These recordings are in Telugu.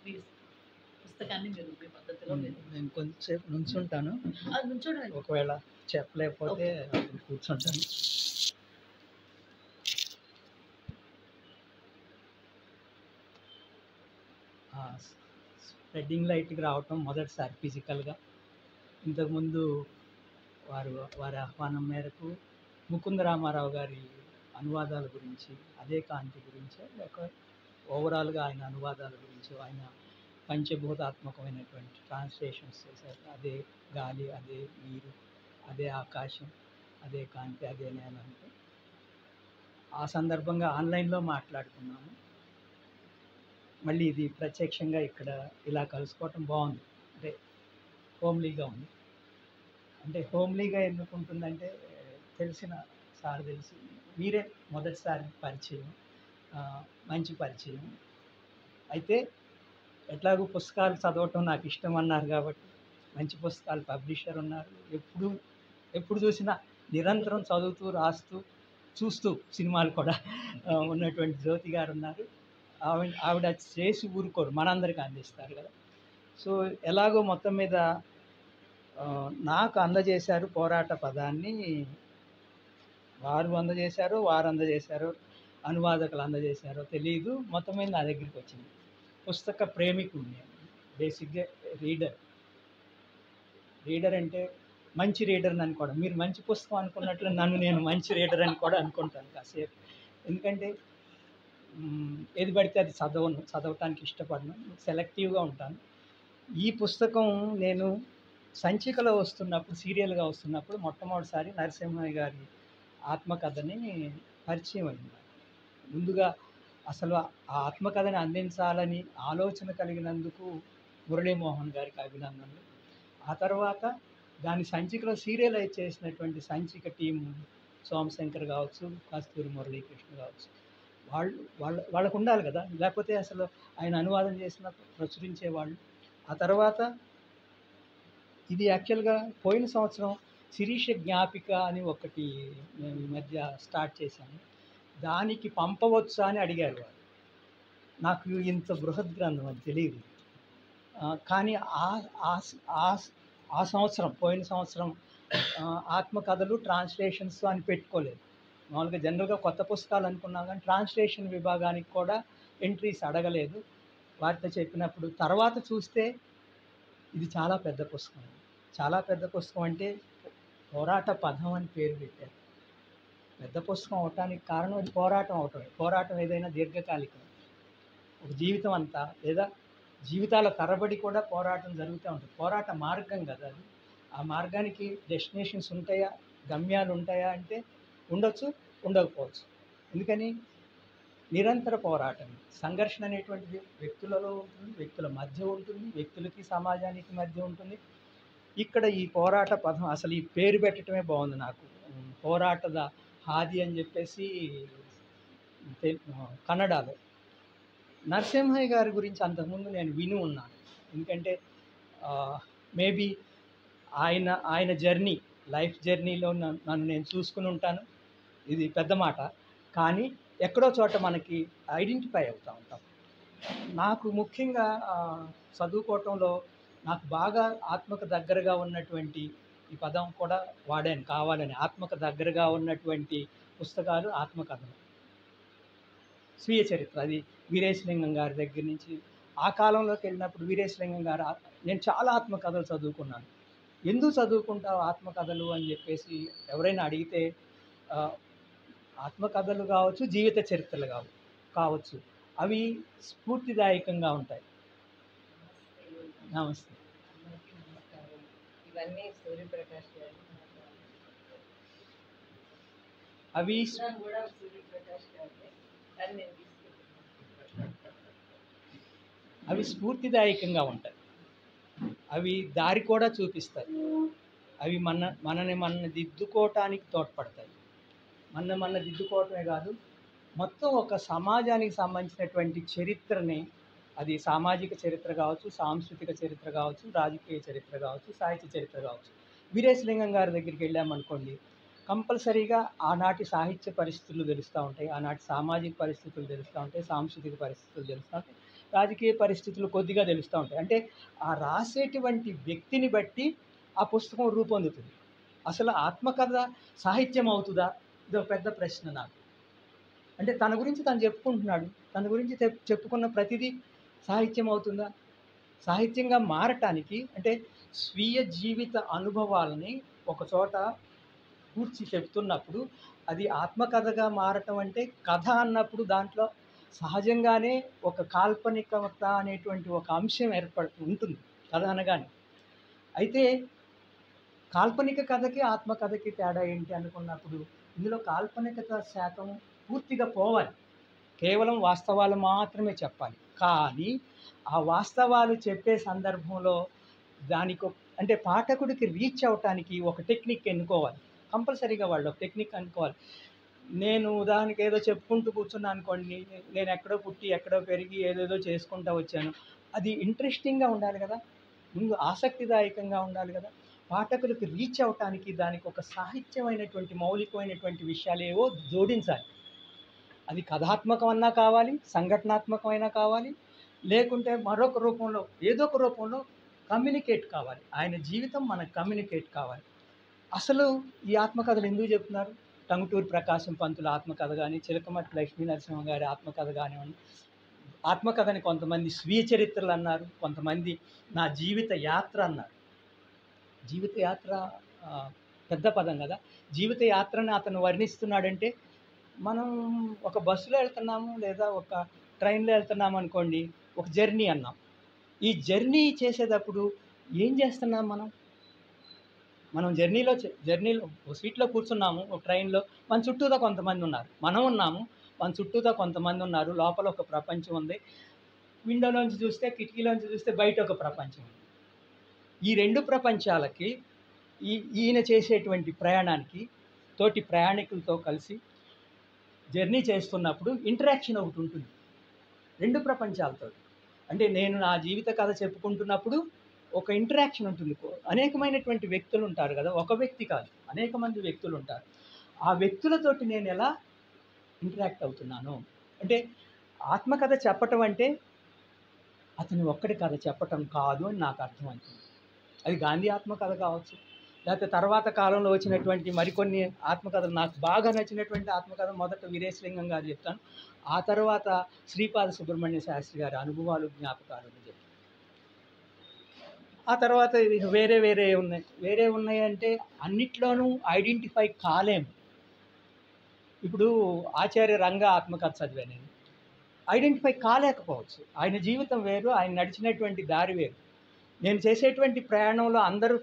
ప్లీజ్ పుస్తకాన్ని మీరు మీ పద్ధతిలో మీరు నేను కొంచెంసేపు నుంచుంటాను. నుంచోండి. ఒకవేళ చెప్పలేకపోతే అప్పుడు కూర్చుంటాను. స్ప్రెడ్డింగ్ లైట్కి రావటం మొదటిసారి ఫిజికల్గా. ఇంతకుముందు వారి ఆహ్వానం మేరకు ముకుంద రామారావు గారి అనువాదాల గురించి, అదే కాంతి గురించో లేక ఓవరాల్గా ఆయన అనువాదాల గురించో, ఆయన పంచభూతాత్మకమైనటువంటి ట్రాన్స్లేషన్స్ చేశారు. అదే గాలి, అదే నీరు, అదే ఆకాశం, అదే కాంతి, అదే నేల అంటే ఆ సందర్భంగా ఆన్లైన్లో మాట్లాడుకున్నాము. మళ్ళీ ఇది ప్రత్యక్షంగా ఇక్కడ ఇలా కలుసుకోవటం బాగుంది. అంటే హోమ్లీగా ఉంది. అంటే హోమ్లీగా ఎందుకు ఉంటుందంటే తెలిసిన సార్ తెలిసి మీరే మొదటిసారి పరిచయం, మంచి పరిచయం. అయితే ఎట్లాగో పుస్తకాలు చదవటం నాకు ఇష్టం అన్నారు కాబట్టి మంచి పుస్తకాలు పబ్లిషర్ ఉన్నారు. ఎప్పుడు చూసినా నిరంతరం చదువుతూ రాస్తూ చూస్తూ సినిమాలు కూడా ఉన్నటువంటి జ్యోతి గారు ఉన్నారు. ఆవిడ చేసి ఊరుకోరు, మనందరికీ అందిస్తారు కదా. సో ఎలాగో మొత్తం మీద నాకు అందజేశారు పోరాట పదాన్ని. వారు అందజేశారో అనువాదకులు అందజేశారో తెలియదు. మొత్తం మీద నా దగ్గరికి వచ్చింది. పుస్తక ప్రేమికుడిని, బేసిక్గా రీడర్ అంటే మంచి రీడర్ని అనుకోవడం. మీరు మంచి పుస్తకం అనుకున్నట్లు నన్ను నేను మంచి రీడర్ అని కూడా అనుకుంటాను కాసేపు. ఎందుకంటే ఏది పడితే అది చదవటానికి ఇష్టపడను, సెలెక్టివ్గా ఉంటాను. ఈ పుస్తకం నేను సంచికలో వస్తున్నప్పుడు, సీరియల్గా వస్తున్నప్పుడు మొట్టమొదటిసారి నరసింహయ్య గారి ఆత్మకథని పరిచయం అయింది. ముందుగా అసలు ఆ ఆత్మకథని అందించాలని ఆలోచన కలిగినందుకు మురళీమోహన్ గారికి అభినందనలు. ఆ తర్వాత దాని సంచికలో సీరియలైజ్ చేసినటువంటి సంచిక టీం, సోమశంకర్ కావచ్చు, కస్తూరి మురళీకృష్ణ కావచ్చు, వాళ్ళకు ఉండాలి కదా, లేకపోతే అసలు ఆయన అనువాదం చేసినప్పుడు ప్రచురించేవాళ్ళు. ఆ తర్వాత ఇది యాక్చువల్గా పోయిన సంవత్సరం శిరీష జ్ఞాపిక అని ఒకటి మేము ఈ మధ్య స్టార్ట్ చేశాను. దానికి పంపవచ్చా అని అడిగారు వారు. నాకు ఇంత బృహత్ గ్రంథం అని తెలియదు. కానీ ఆ సంవత్సరం, పోయిన సంవత్సరం ఆత్మకథలు ట్రాన్స్లేషన్స్ అని పెట్టుకోలేదు. మామూలుగా జనరల్గా కొత్త పుస్తకాలు అనుకున్నాం, కానీ ట్రాన్స్లేషన్ విభాగానికి కూడా ఎంట్రీస్ అడగలేదు. వారితో చెప్పినప్పుడు తర్వాత చూస్తే ఇది చాలా పెద్ద పుస్తకం. చాలా పెద్ద పుస్తకం అంటే పోరాట పదం అని పేరు పెట్టారు. పెద్ద పుస్తకం అవటానికి కారణం అది పోరాటం అవటమే. పోరాటం ఏదైనా దీర్ఘకాలికం, ఒక జీవితం అంతా లేదా జీవితాల తరబడి కూడా పోరాటం జరుగుతూ ఉంటుంది. పోరాట మార్గం కదా అది. ఆ మార్గానికి డెస్టినేషన్స్ ఉంటాయా, గమ్యాలు ఉంటాయా అంటే ఉండొచ్చు, ఉండకపోవచ్చు. ఎందుకని నిరంతర పోరాటం, సంఘర్షణ అనేటువంటిది వ్యక్తులలో ఉంటుంది, వ్యక్తుల మధ్య ఉంటుంది, వ్యక్తులకి సమాజానికి మధ్య ఉంటుంది. ఇక్కడ ఈ పోరాట పదం అసలు ఈ పేరు పెట్టడమే బాగుంది నాకు. పోరాటద హాది అని చెప్పేసి కన్నడలో. నరసింహయ్య గారి గురించి అంతకుముందు నేను విని ఉన్నాను. ఎందుకంటే మేబీ ఆయన జర్నీ, లైఫ్ జర్నీలో నన్ను నేను చూసుకుని ఉంటాను. ఇది పెద్ద మాట, కానీ ఎక్కడో చోట మనకి ఐడెంటిఫై అవుతూ ఉంటాం. నాకు ముఖ్యంగా చదువుకోవటంలో నాకు బాగా ఆత్మకు దగ్గరగా ఉన్నటువంటి, ఈ పదం కూడా వాడాను కావాలని, ఆత్మకు దగ్గరగా ఉన్నటువంటి పుస్తకాలు ఆత్మకథలు. స్వీయ చరిత్ర, అది వీరేశలింగం గారి దగ్గర నుంచి. ఆ కాలంలోకి వెళ్ళినప్పుడు వీరేశలింగం గారు, నేను చాలా ఆత్మకథలు చదువుకున్నాను. ఎందుకు చదువుకుంటావు ఆత్మకథలు అని చెప్పేసి ఎవరైనా అడిగితే, ఆత్మకథలు కావచ్చు, జీవిత చరిత్రలు కావచ్చు, అవి స్ఫూర్తిదాయకంగా ఉంటాయి. నమస్తే. ఇవన్నీ సూర్యప్రకాష్ గారు, అవి కూడా సూర్యప్రకాష్ గారి అవి స్ఫూర్తిదాయకంగా ఉంటాయి. అవి దారి కూడా చూపిస్తాయి. అవి మనల్ని దిద్దుకోవటానికి తోడ్పడతాయి. మన దిద్దుకోవటమే కాదు, మొత్తం ఒక సమాజానికి సంబంధించినటువంటి చరిత్రని, అది సామాజిక చరిత్ర కావచ్చు, సాంస్కృతిక చరిత్ర కావచ్చు, రాజకీయ చరిత్ర కావచ్చు, సాహిత్య చరిత్ర కావచ్చు. వీరేశలింగం గారి దగ్గరికి వెళ్ళామనుకోండి, కంపల్సరీగా ఆనాటి సాహిత్య పరిస్థితులు తెలుస్తూ ఉంటాయి, ఆనాటి సామాజిక పరిస్థితులు తెలుస్తూ ఉంటాయి, సాంస్కృతిక పరిస్థితులు తెలుస్తూ ఉంటాయి. రాజకీయ పరిస్థితులు కొద్దిగా తెలుస్తూ ఉంటాయి. అంటే ఆ రాసేటువంటి వ్యక్తిని బట్టి ఆ పుస్తకం రూపొందుతుంది. అసలు ఆత్మకథ సాహిత్యం అవుతుందా? ఇదొక పెద్ద ప్రశ్న నాకు. అంటే తన గురించి తను చెప్పుకుంటున్నాడు. తన గురించి చెప్పుకున్న ప్రతిదీ సాహిత్యం అవుతుందా? సాహిత్యంగా మారటానికి అంటే స్వీయ జీవిత అనుభవాలని ఒక చోట కూర్చి చెప్తున్నప్పుడు అది ఆత్మకథగా మారటం అంటే కథ అన్నప్పుడు దాంట్లో సహజంగానే ఒక కాల్పనికత అనేటువంటి ఒక అంశం ఉంటుంది కథ అనగానే. అయితే కాల్పనిక కథకి ఆత్మకథకి తేడా ఏంటి అనుకున్నప్పుడు ఇందులో కాల్పనికత శాతం పూర్తిగా పోవాలి. కేవలం వాస్తవాలు మాత్రమే చెప్పాలి. కానీ ఆ వాస్తవాలు చెప్పే సందర్భంలో దానికి అంటే పాఠకుడికి రీచ్ అవ్వటానికి ఒక టెక్నిక్ ఎన్నుకోవాలి. కంపల్సరీగా వాళ్ళు ఒక టెక్నిక్ అనుకోవాలి. నేను ఉదాహరణకి ఏదో చెప్పుకుంటూ కూర్చున్నాను అనుకోండి, నేను ఎక్కడో పుట్టి ఎక్కడో పెరిగి ఏదేదో చేసుకుంటూ వచ్చాను. అది ఇంట్రెస్టింగ్గా ఉండాలి కదా, ముందు ఆసక్తిదాయకంగా ఉండాలి కదా. పాఠకులకు రీచ్ అవ్వటానికి దానికి ఒక సాహిత్యమైనటువంటి మౌలికమైనటువంటి విషయాలు ఏవో జోడించాలి. అది కథాత్మకమన్నా కావాలి, సంఘటనాత్మకమైనా కావాలి, లేకుంటే మరొక రూపంలో ఏదో ఒక రూపంలో కమ్యూనికేట్ కావాలి. ఆయన జీవితం మనకు కమ్యూనికేట్ కావాలి. అసలు ఈ ఆత్మకథలు ఎందుకు చెప్తున్నారు? టంగుటూరి ప్రకాశం పంతుల ఆత్మకథ కానీ, చిలకమర్తి లక్ష్మీ నరసింహ గారి ఆత్మకథ కానివ్వండి. ఆత్మకథని కొంతమంది స్వీయ చరిత్రలు అన్నారు, కొంతమంది నా జీవిత యాత్ర అన్నారు. జీవిత యాత్ర పెద్ద పదం కదా. జీవిత యాత్రని అతను వర్ణిస్తున్నాడంటే మనం ఒక బస్సులో వెళ్తున్నాము లేదా ఒక ట్రైన్లో వెళ్తున్నాము అనుకోండి, ఒక జర్నీ అన్నాం. ఈ జర్నీ చేసేటప్పుడు ఏం చేస్తున్నాం మనం జర్నీలో ఒక సీట్లో కూర్చున్నాము, ఒక ట్రైన్లో. మన చుట్టూతో కొంతమంది ఉన్నారు, మనం ఉన్నాము, మన చుట్టూతో కొంతమంది ఉన్నారు. లోపల ఒక ప్రపంచం ఉంది. విండోలోంచి చూస్తే, కిటికీలోంచి చూస్తే బయట ఒక ప్రపంచం ఉంది. ఈ రెండు ప్రపంచాలకి ఈయన చేసేటువంటి ప్రయాణానికి తోటి ప్రయాణికులతో కలిసి జర్నీ చేస్తున్నప్పుడు ఇంటరాక్షన్ ఒకటి ఉంటుంది రెండు ప్రపంచాలతో. అంటే నేను నా జీవిత కథ చెప్పుకుంటున్నప్పుడు ఒక ఇంటరాక్షన్ ఉంటుంది. అనేకమైనటువంటి వ్యక్తులు ఉంటారు కదా, ఒక వ్యక్తి కాదు, అనేక మంది వ్యక్తులు ఉంటారు. ఆ వ్యక్తులతోటి నేను ఎలా ఇంటరాక్ట్ అవుతున్నాను అంటే, ఆత్మకథ చెప్పటం అంటే అతని ఒక్కడి కథ చెప్పటం కాదు అని నాకు అర్థమవుతుంది. అది గాంధీ ఆత్మకథ కావచ్చు, లేకపోతే తర్వాత కాలంలో వచ్చినటువంటి మరికొన్ని ఆత్మకథలు. నాకు బాగా నచ్చినటువంటి ఆత్మకథ మొదట వీరేశలింగం గారు చెప్తాను, ఆ తర్వాత శ్రీపాద సుబ్రహ్మణ్య శాస్త్రి గారి అనుభవాలు జ్ఞాపకాలు చెప్తాను. ఆ తర్వాత వేరే ఉన్నాయి అంటే అన్నిట్లోనూ ఐడెంటిఫై కాలేము. ఇప్పుడు ఆచార్య రంగా ఆత్మకథ చదివాను నేను, ఐడెంటిఫై కాలేకపోవచ్చు. ఆయన జీవితం వేరు, ఆయన నడిచినటువంటి దారి వేరు. నేను చేసేటువంటి ప్రయాణంలో అందరూ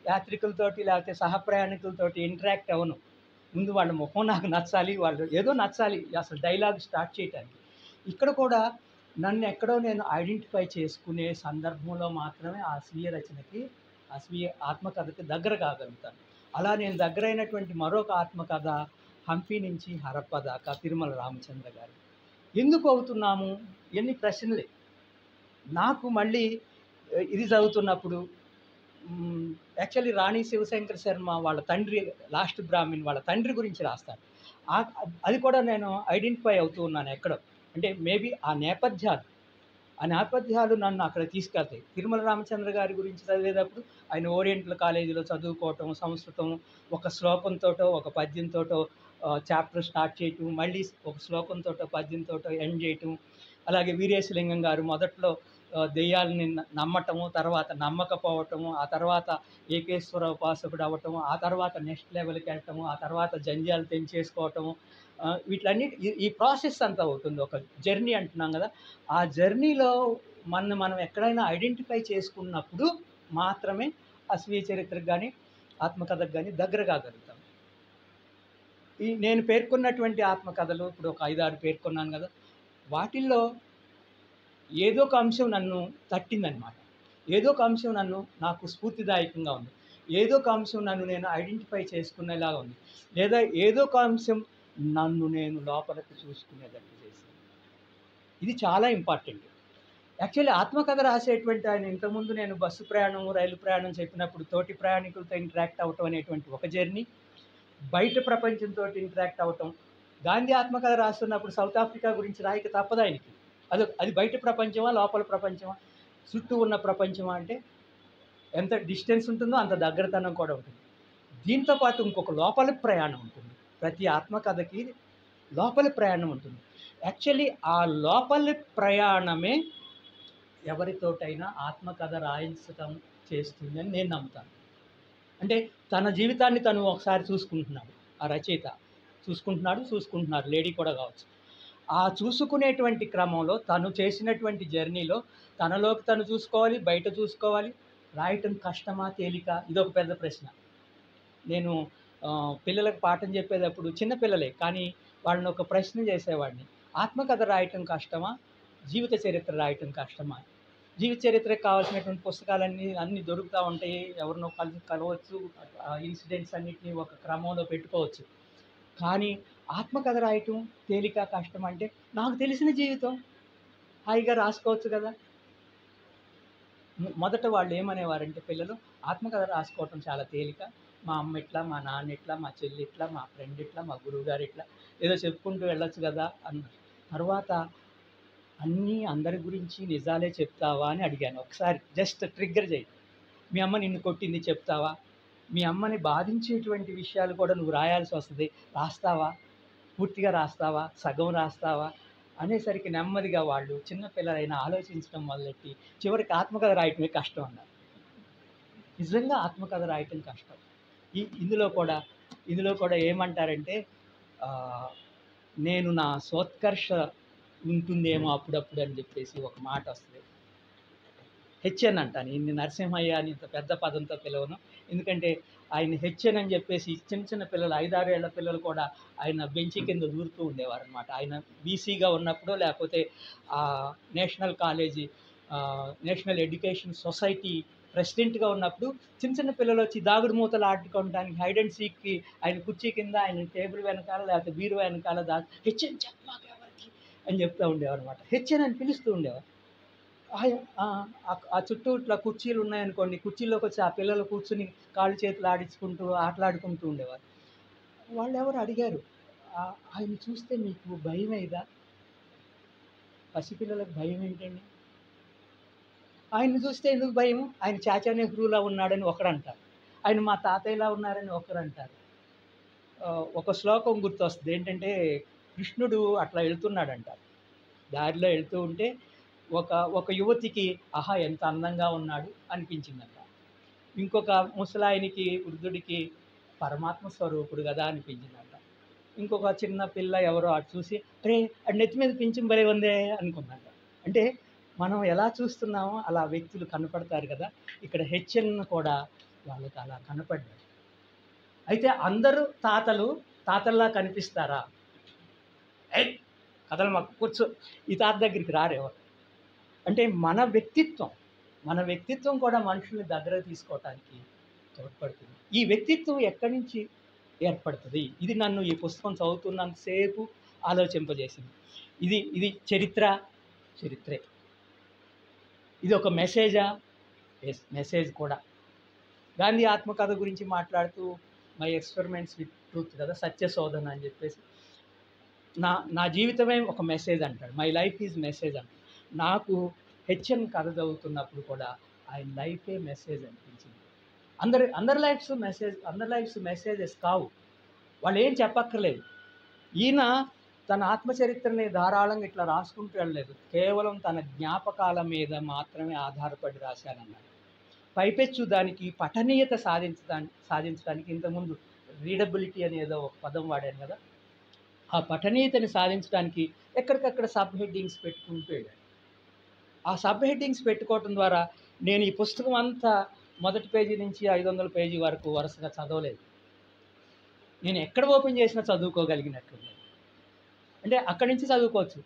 యాత్రికులతోటి లేకపోతే సహప్రయాణికులతోటి ఇంటరాక్ట్ అవ్వను. ముందు వాళ్ళ ముఖం నాకు నచ్చాలి, వాళ్ళు ఏదో నచ్చాలి అసలు డైలాగ్ స్టార్ట్ చేయడానికి. ఇక్కడ కూడా నన్ను ఎక్కడో నేను ఐడెంటిఫై చేసుకునే సందర్భంలో మాత్రమే ఆ స్వీయ రచనకి, ఆ స్వీయ ఆత్మకథకి దగ్గర కాగలుగుతాను. అలా నేను దగ్గరైనటువంటి మరొక ఆత్మకథ హంపి నుంచి హరప్ప దాకా తిరుమల రామచంద్ర గారు. ఎందుకు అవుతున్నాము ఎన్ని ప్రశ్నలే. నాకు మళ్ళీ ఇది చదువుతున్నప్పుడు యాక్చువల్లీ రాణి శివశంకర్ శర్మ వాళ్ళ తండ్రి, లాస్ట్ బ్రాహ్మణ్ వాళ్ళ తండ్రి గురించి రాస్తారు. అది కూడా నేను ఐడెంటిఫై అవుతూ ఉన్నాను ఎక్కడో. అంటే మేబీ ఆ నేపథ్యాలు నన్ను అక్కడ తీసుకెళ్తాయి. తిరుమల రామచంద్ర గారి గురించి చదివేటప్పుడు ఆయన ఓరియంటల్ కాలేజీలో చదువుకోవటం, సంస్కృతం ఒక శ్లోకంతోటో ఒక పద్యంతోటో చాప్టర్ స్టార్ట్ చేయటం, మళ్ళీ ఒక శ్లోకంతోటో పద్యంతోటో ఎండ్ చేయటం. అలాగే వీరేశలింగం గారు మొదట్లో దెయ్యాలని నమ్మటము, తర్వాత నమ్మకపోవటము, ఆ తర్వాత ఏకేశ్వర ఉపాసకుడు అవ్వటము, ఆ తర్వాత నెక్స్ట్ లెవెల్కి వెళ్ళటము, ఆ తర్వాత జంజాలు తెంచేసుకోవటము. వీటిలన్నిటి ఈ ప్రాసెస్ అంతా అవుతుంది. ఒక జర్నీ అంటున్నాం కదా, ఆ జర్నీలో మనం ఎక్కడైనా ఐడెంటిఫై చేసుకున్నప్పుడు మాత్రమే ఆ స్వీయ చరిత్రకు కానీ ఆత్మకథకు కానీ దగ్గర కాగలుగుతాం. నేను పేర్కొన్నటువంటి ఆత్మకథలు ఇప్పుడు ఒక 5-6 పేర్కొన్నాను కదా, వాటిల్లో ఏదో ఒక అంశం నన్ను తట్టిందనమాట. ఏదో ఒక అంశం నాకు స్ఫూర్తిదాయకంగా ఉంది. ఏదో ఒక అంశం నన్ను నేను ఐడెంటిఫై చేసుకునేలాగా ఉంది. లేదా ఏదో ఒక అంశం నన్ను నేను లోపలికి చూసుకునేటట్టు చేసింది. ఇది చాలా ఇంపార్టెంట్. యాక్చువల్లీ ఆత్మకథ రాసేటువంటి ఆయన, ఇంతకుముందు నేను బస్సు ప్రయాణం, రైలు ప్రయాణం చెప్పినప్పుడు తోటి ప్రయాణికులతో ఇంటరాక్ట్ అవ్వటం అనేటువంటి ఒక జర్నీ, బయట ప్రపంచంతో ఇంటరాక్ట్ అవ్వటం. గాంధీ ఆత్మకథ రాస్తున్నప్పుడు సౌత్ ఆఫ్రికా గురించి రాయక తప్పదు ఆయనకి. అది బయట ప్రపంచమా, లోపల ప్రపంచమా, చుట్టూ ఉన్న ప్రపంచమా అంటే ఎంత డిస్టెన్స్ ఉంటుందో అంత దగ్గరతనం కూడా ఉంటుంది. దీంతో పాటు ఇంకొక లోపలి ప్రయాణం ఉంటుంది. ప్రతి ఆత్మకథకి లోపలి ప్రయాణం ఉంటుంది. యాక్చువల్లీ ఆ లోపలి ప్రయాణమే ఎవరితోటైనా ఆత్మకథ రాయించటం చేస్తుంది అని నేను నమ్ముతాను. అంటే తన జీవితాన్ని తను ఒకసారి చూసుకుంటున్నాడు, ఆ రచయిత చూసుకుంటున్నారు, లేడీ కూడా కావచ్చు. ఆ చూసుకునేటువంటి క్రమంలో తను చేసినటువంటి జర్నీలో తనలోకి తను చూసుకోవాలి, బయట చూసుకోవాలి. రాయటం కష్టమా తేలిక, ఇదొక పెద్ద ప్రశ్న. నేను పిల్లలకు పాఠం చెప్పేటప్పుడు చిన్న పిల్లలే కానీ వాళ్ళని ఒక ప్రశ్న చేసేవాడిని. ఆత్మకథ రాయటం కష్టమా, జీవిత చరిత్ర రాయటం కష్టమా? జీవిత చరిత్రకు కావాల్సినటువంటి పుస్తకాలన్నీ దొరుకుతూ ఉంటాయి, ఎవరినో కలవచ్చు, ఇన్సిడెంట్స్ అన్నిటినీ ఒక క్రమంలో పెట్టుకోవచ్చు. కానీ ఆత్మకథ రాయటం తేలిక కష్టం అంటే నాకు తెలిసిన జీవితం హాయిగా రాసుకోవచ్చు కదా. మొదట వాళ్ళు ఏమనేవారంటే పిల్లలు, ఆత్మకథ రాసుకోవటం చాలా తేలిక, మా అమ్మ ఇట్లా, మా నాన్న ఇట్లా, మా చెల్లి ఇట్లా, మా ఫ్రెండ్ ఇట్లా, మా గురువుగారు ఇట్లా ఏదో చెప్పుకుంటూ వెళ్ళొచ్చు కదా అన్నారు. తర్వాత అన్నీ అందరి గురించి నిజాలే చెప్తావా అని అడిగాను. ఒకసారి జస్ట్ ట్రిగ్గర్ చేయి, మీ అమ్మ నిన్ను కొట్టింది చెప్తావా, మీ అమ్మని బాధించేటువంటి విషయాలు కూడా నువ్వు రాయాల్సి వస్తుంది, రాస్తావా, పూర్తిగా రాస్తావా, సగం రాస్తావా అనేసరికి నెమ్మదిగా వాళ్ళు చిన్నపిల్లలైనా ఆలోచించడం మొదలెట్టి చివరికి ఆత్మకథ రాయటమే కష్టం అన్నారు. నిజంగా ఆత్మకథ రాయటం కష్టం. ఇందులో కూడా ఏమంటారంటే నేను నా సోత్కర్ష ఉంటుందేమో అప్పుడప్పుడు అని చెప్పేసి ఒక మాట వస్తుంది. హెచ్ఎన్ అంటాను, ఇన్ని నరసింహయ్య అని ఇంత పెద్ద పదంతో పిలవను, ఎందుకంటే ఆయన హెచ్ఎన్ అని చెప్పేసి చిన్న పిల్లలు 5-6 ఏళ్ల పిల్లలు కూడా ఆయన బెంచి కింద దూరుతూ ఉండేవారు అనమాట. ఆయన బీసీగా ఉన్నప్పుడు లేకపోతే national college national education society ప్రెసిడెంట్గా ఉన్నప్పుడు చిన్న పిల్లలు వచ్చి దాగుడు మూతలు ఆడుకోవడానికి హైడ్ అండ్ సీక్కి ఆయన కుర్చీ కింద, ఆయన టేబుల్ వెనకాల లేకపోతే బీరు వెనకాల హెచ్ఎన్ చెప్పమాక ఎవరికి అని చెప్తూ ఉండేవారు అనమాట. హెచ్ఎన్ అని పిలుస్తూ ఉండేవారు. ఆ చుట్టూ ఇట్లా కుర్చీలు ఉన్నాయనుకోండి, కుర్చీలోకి వచ్చి ఆ పిల్లలు కూర్చుని కాళ్ళు చేతులు ఆడించుకుంటూ ఆటలాడుకుంటూ ఉండేవారు. వాళ్ళు ఎవరు అడిగారు, ఆయన చూస్తే మీకు భయం అయ్యదా? పసిపిల్లలకు భయం ఏంటండి? ఆయన్ని చూస్తే ఎందుకు భయం? ఆయన చాచా నెహ్రూలా ఉన్నాడని ఒకరు అంటారు, ఆయన మా తాతయ్యలా ఉన్నారని ఒకరు అంటారు. ఒక శ్లోకం గుర్తొస్తుంది ఏంటంటే, కృష్ణుడు అట్లా వెళ్తున్నాడంటారు, దారిలో వెళ్తూ ఉంటే ఒక యువతికి ఆహా ఎంత అందంగా ఉన్నాడు అనిపించిందంట. ఇంకొక ముసలాయనికి వృద్ధుడికి పరమాత్మ స్వరూపుడు కదా అనిపించిందంట. ఇంకొక చిన్న పిల్ల ఎవరో అటు చూసి అరే అది నెత్తి మీద పింఛం భలే ఉందే అనుకుందంట. అంటే మనం ఎలా చూస్తున్నామో అలా వ్యక్తులు కనపడతారు కదా. ఇక్కడ హెచ్ఎన్ కూడా వాళ్ళకి అలా కనపడ్డారు. అయితే అందరూ తాతల్లా కనిపిస్తారా? కథలు మాకు కూర్చో, ఈ తాత దగ్గరికి రారేవారు. అంటే మన వ్యక్తిత్వం కూడా మనుషుల్ని దగ్గర తీసుకోవటానికి తోడ్పడుతుంది. ఈ వ్యక్తిత్వం ఎక్కడి నుంచి ఏర్పడుతుంది? ఇది నన్ను ఈ పుస్తకం చదువుతున్నంతసేపు ఆలోచింపజేసింది. ఇది చరిత్రే. ఇది ఒక మెసేజా? మెసేజ్ కూడా. గాంధీ ఆత్మకథ గురించి మాట్లాడుతూ మై ఎక్స్పెరిమెంట్స్ విత్ ట్రూత్ కదా, సత్య శోధన అని చెప్పేసి, నా జీవితమే ఒక మెసేజ్ అంటాడు, మై లైఫ్ ఈజ్ మెసేజ్ అంటాడు. నాకు హెచ్ఎన్ కథ చదువుతున్నప్పుడు కూడా ఆయన లైఫే మెసేజ్ అనిపించింది. అందరి లైఫ్స్ మెసేజెస్ కావు, వాళ్ళు ఏం చెప్పక్కర్లేదు. ఈయన తన ఆత్మచరిత్రని ధారాళంగా ఇట్లా రాసుకుంటూ వెళ్ళలేదు, కేవలం తన జ్ఞాపకాల మీద మాత్రమే ఆధారపడి రాశానన్నాడు. పైపెచ్చు దానికి పఠనీయత సాధించడానికి ఇంతకుముందు రీడబిలిటీ అనేదో ఒక పదం వాడాను కదా, ఆ పఠనీయతని సాధించడానికి ఎక్కడికక్కడ సబ్ హెడ్డింగ్స్ పెట్టుకుంటూ వెళ్ళాడు. ఆ సబ్ హెడ్డింగ్స్ పెట్టుకోవటం ద్వారా నేను ఈ పుస్తకం అంతా మొదటి పేజీ నుంచి 500 పేజీ వరకు వరుసగా చదవలేదు. నేను ఎక్కడ ఓపెన్ చేసినా చదువుకోగలిగినట్లుంది. అంటే అక్కడి నుంచి చదువుకోవచ్చు.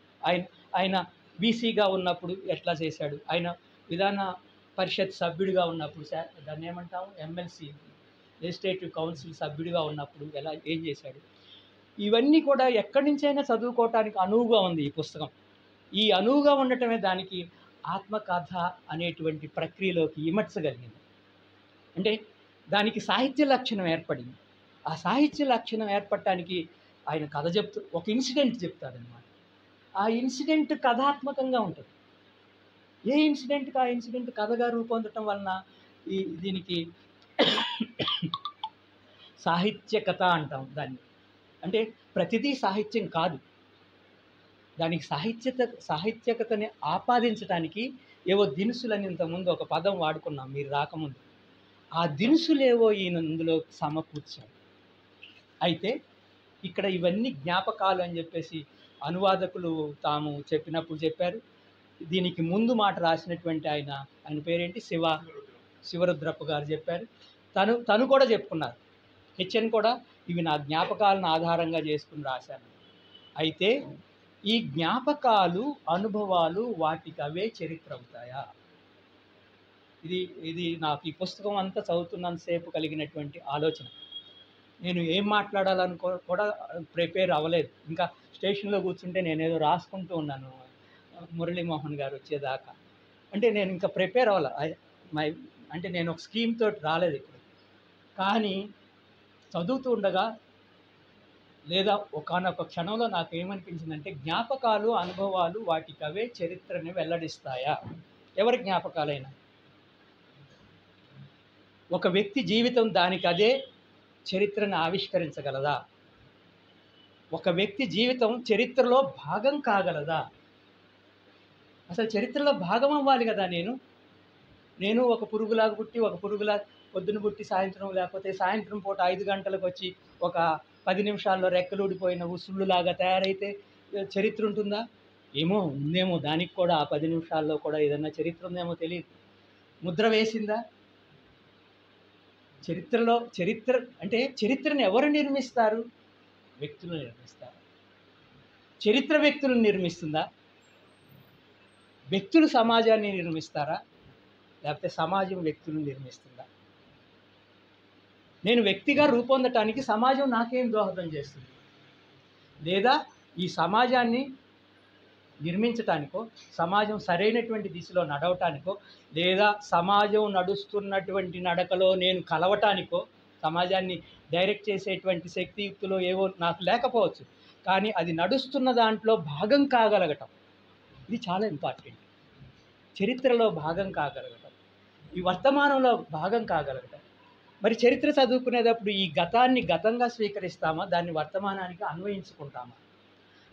ఆయన బీసీగా ఉన్నప్పుడు ఎట్లా చేశాడు, ఆయన విధాన పరిషత్ సభ్యుడిగా ఉన్నప్పుడు, దాన్ని ఏమంటాము, ఎమ్మెల్సీ లెజిస్లేటివ్ కౌన్సిల్ సభ్యుడిగా ఉన్నప్పుడు ఏం చేశాడు, ఇవన్నీ కూడా ఎక్కడి నుంచైనా చదువుకోవటానికి అనువుగా ఉంది ఈ పుస్తకం. ఈ అనువుగా ఉండటమే దానికి ఆత్మకథ అనేటువంటి ప్రక్రియలోకి ఇమర్చగలిగింది. అంటే దానికి సాహిత్య లక్షణం ఏర్పడింది. ఆ సాహిత్య లక్షణం ఏర్పడటానికి ఆయన కథ ఒక ఇన్సిడెంట్ చెప్తాడనమాట. ఆ ఇన్సిడెంట్ కథాత్మకంగా ఉంటుంది. ఏ ఇన్సిడెంట్కి ఆ ఇన్సిడెంట్ కథగా రూపొందటం వలన దీనికి సాహిత్య కథ అంటాం దాన్ని. అంటే ప్రతిదీ సాహిత్యం కాదు, దానికి సాహిత్యకతని ఆపాదించడానికి ఏవో దినుసులని ఇంతకుముందు ఒక పదం వాడుకున్నాం మీరు రాకముందు. ఆ దినుసులేవో ఈయన ఇందులో సమకూర్చాడు. అయితే ఇక్కడ ఇవన్నీ జ్ఞాపకాలు అని చెప్పేసి అనువాదకులు తాము చెప్పినప్పుడు చెప్పారు. దీనికి ముందు మాట రాసినటువంటి ఆయన పేరేంటి, శివరుద్రప్ప గారు చెప్పారు. తను కూడా చెప్పుకున్నారు, హెచ్ఎన్ కూడా ఇవి నా జ్ఞాపకాలను ఆధారంగా చేసుకుని రాశాను. అయితే ఈ జ్ఞాపకాలు, అనుభవాలు వాటికి అవే చరిత్ర అవుతాయా? ఇది నాకు ఈ పుస్తకం అంతా చదువుతున్నంతసేపు కలిగినటువంటి ఆలోచన. నేను ఏం మాట్లాడాలనుకో కూడా ప్రిపేర్ అవ్వలేదు. ఇంకా స్టేషన్లో కూర్చుంటే నేనేదో రాసుకుంటూ ఉన్నాను మురళీమోహన్ గారు వచ్చేదాకా. అంటే నేను ఇంకా ప్రిపేర్ అవ్వాలి. అంటే నేను ఒక స్కీమ్ తోటి రాలేదు ఇక్కడ. కానీ చదువుతూ ఉండగా లేదా ఒకానొక క్షణంలో నాకు ఏమనిపించిందంటే, జ్ఞాపకాలు, అనుభవాలు వాటికి అవే చరిత్రని వెల్లడిస్తాయా? ఎవరి జ్ఞాపకాలైనా ఒక వ్యక్తి జీవితం దానికి అదే చరిత్రను ఆవిష్కరించగలదా? ఒక వ్యక్తి జీవితం చరిత్రలో భాగం కాగలదా? అసలు చరిత్రలో భాగం అవ్వాలి కదా. నేను ఒక పురుగులాగా పుట్టి, ఒక పురుగులాగా పొద్దున పుట్టి సాయంత్రం, లేకపోతే సాయంత్రం పూట 5 గంటలకు వచ్చి ఒక 10 నిమిషాల్లో రెక్కలు ఊడిపోయిన ఉసుళ్ళులాగా తయారైతే చరిత్ర ఉంటుందా? ఏమో ఉందేమో, దానికి కూడా ఆ 10 నిమిషాల్లో కూడా ఏదన్నా చరిత్ర ఉందేమో తెలియదు. ముద్ర వేసిందా? చరిత్ర అంటే చరిత్రను ఎవరు నిర్మిస్తారు? వ్యక్తులు నిర్మిస్తారు. చరిత్ర వ్యక్తులను నిర్మిస్తుందా? వ్యక్తులు సమాజాన్ని నిర్మిస్తారా? లేకపోతే సమాజం వ్యక్తులను నిర్మిస్తుందా? నేను వ్యక్తిగా రూపొందటానికి సమాజం నాకేం దోహదం చేస్తుంది? లేదా ఈ సమాజాన్ని నిర్మించటానికో, సమాజం సరైనటువంటి దిశలో నడవటానికో, లేదా సమాజం నడుస్తున్నటువంటి నడకలో నేను కలవటానికో, సమాజాన్ని డైరెక్ట్ చేసేటువంటి శక్తియుక్తులు ఏవో నాకు లేకపోవచ్చు, కానీ అది నడుస్తున్న దాంట్లో భాగం కాగలగటం, ఇది చాలా ఇంపార్టెంట్. చరిత్రలో భాగం కాగలగటం, ఈ వర్తమానంలో భాగం కాగలగటం. మరి చరిత్ర చదువుకునేటప్పుడు ఈ గతాన్ని గతంగా స్వీకరిస్తామా, దాన్ని వర్తమానానికి అన్వయించుకుంటామా?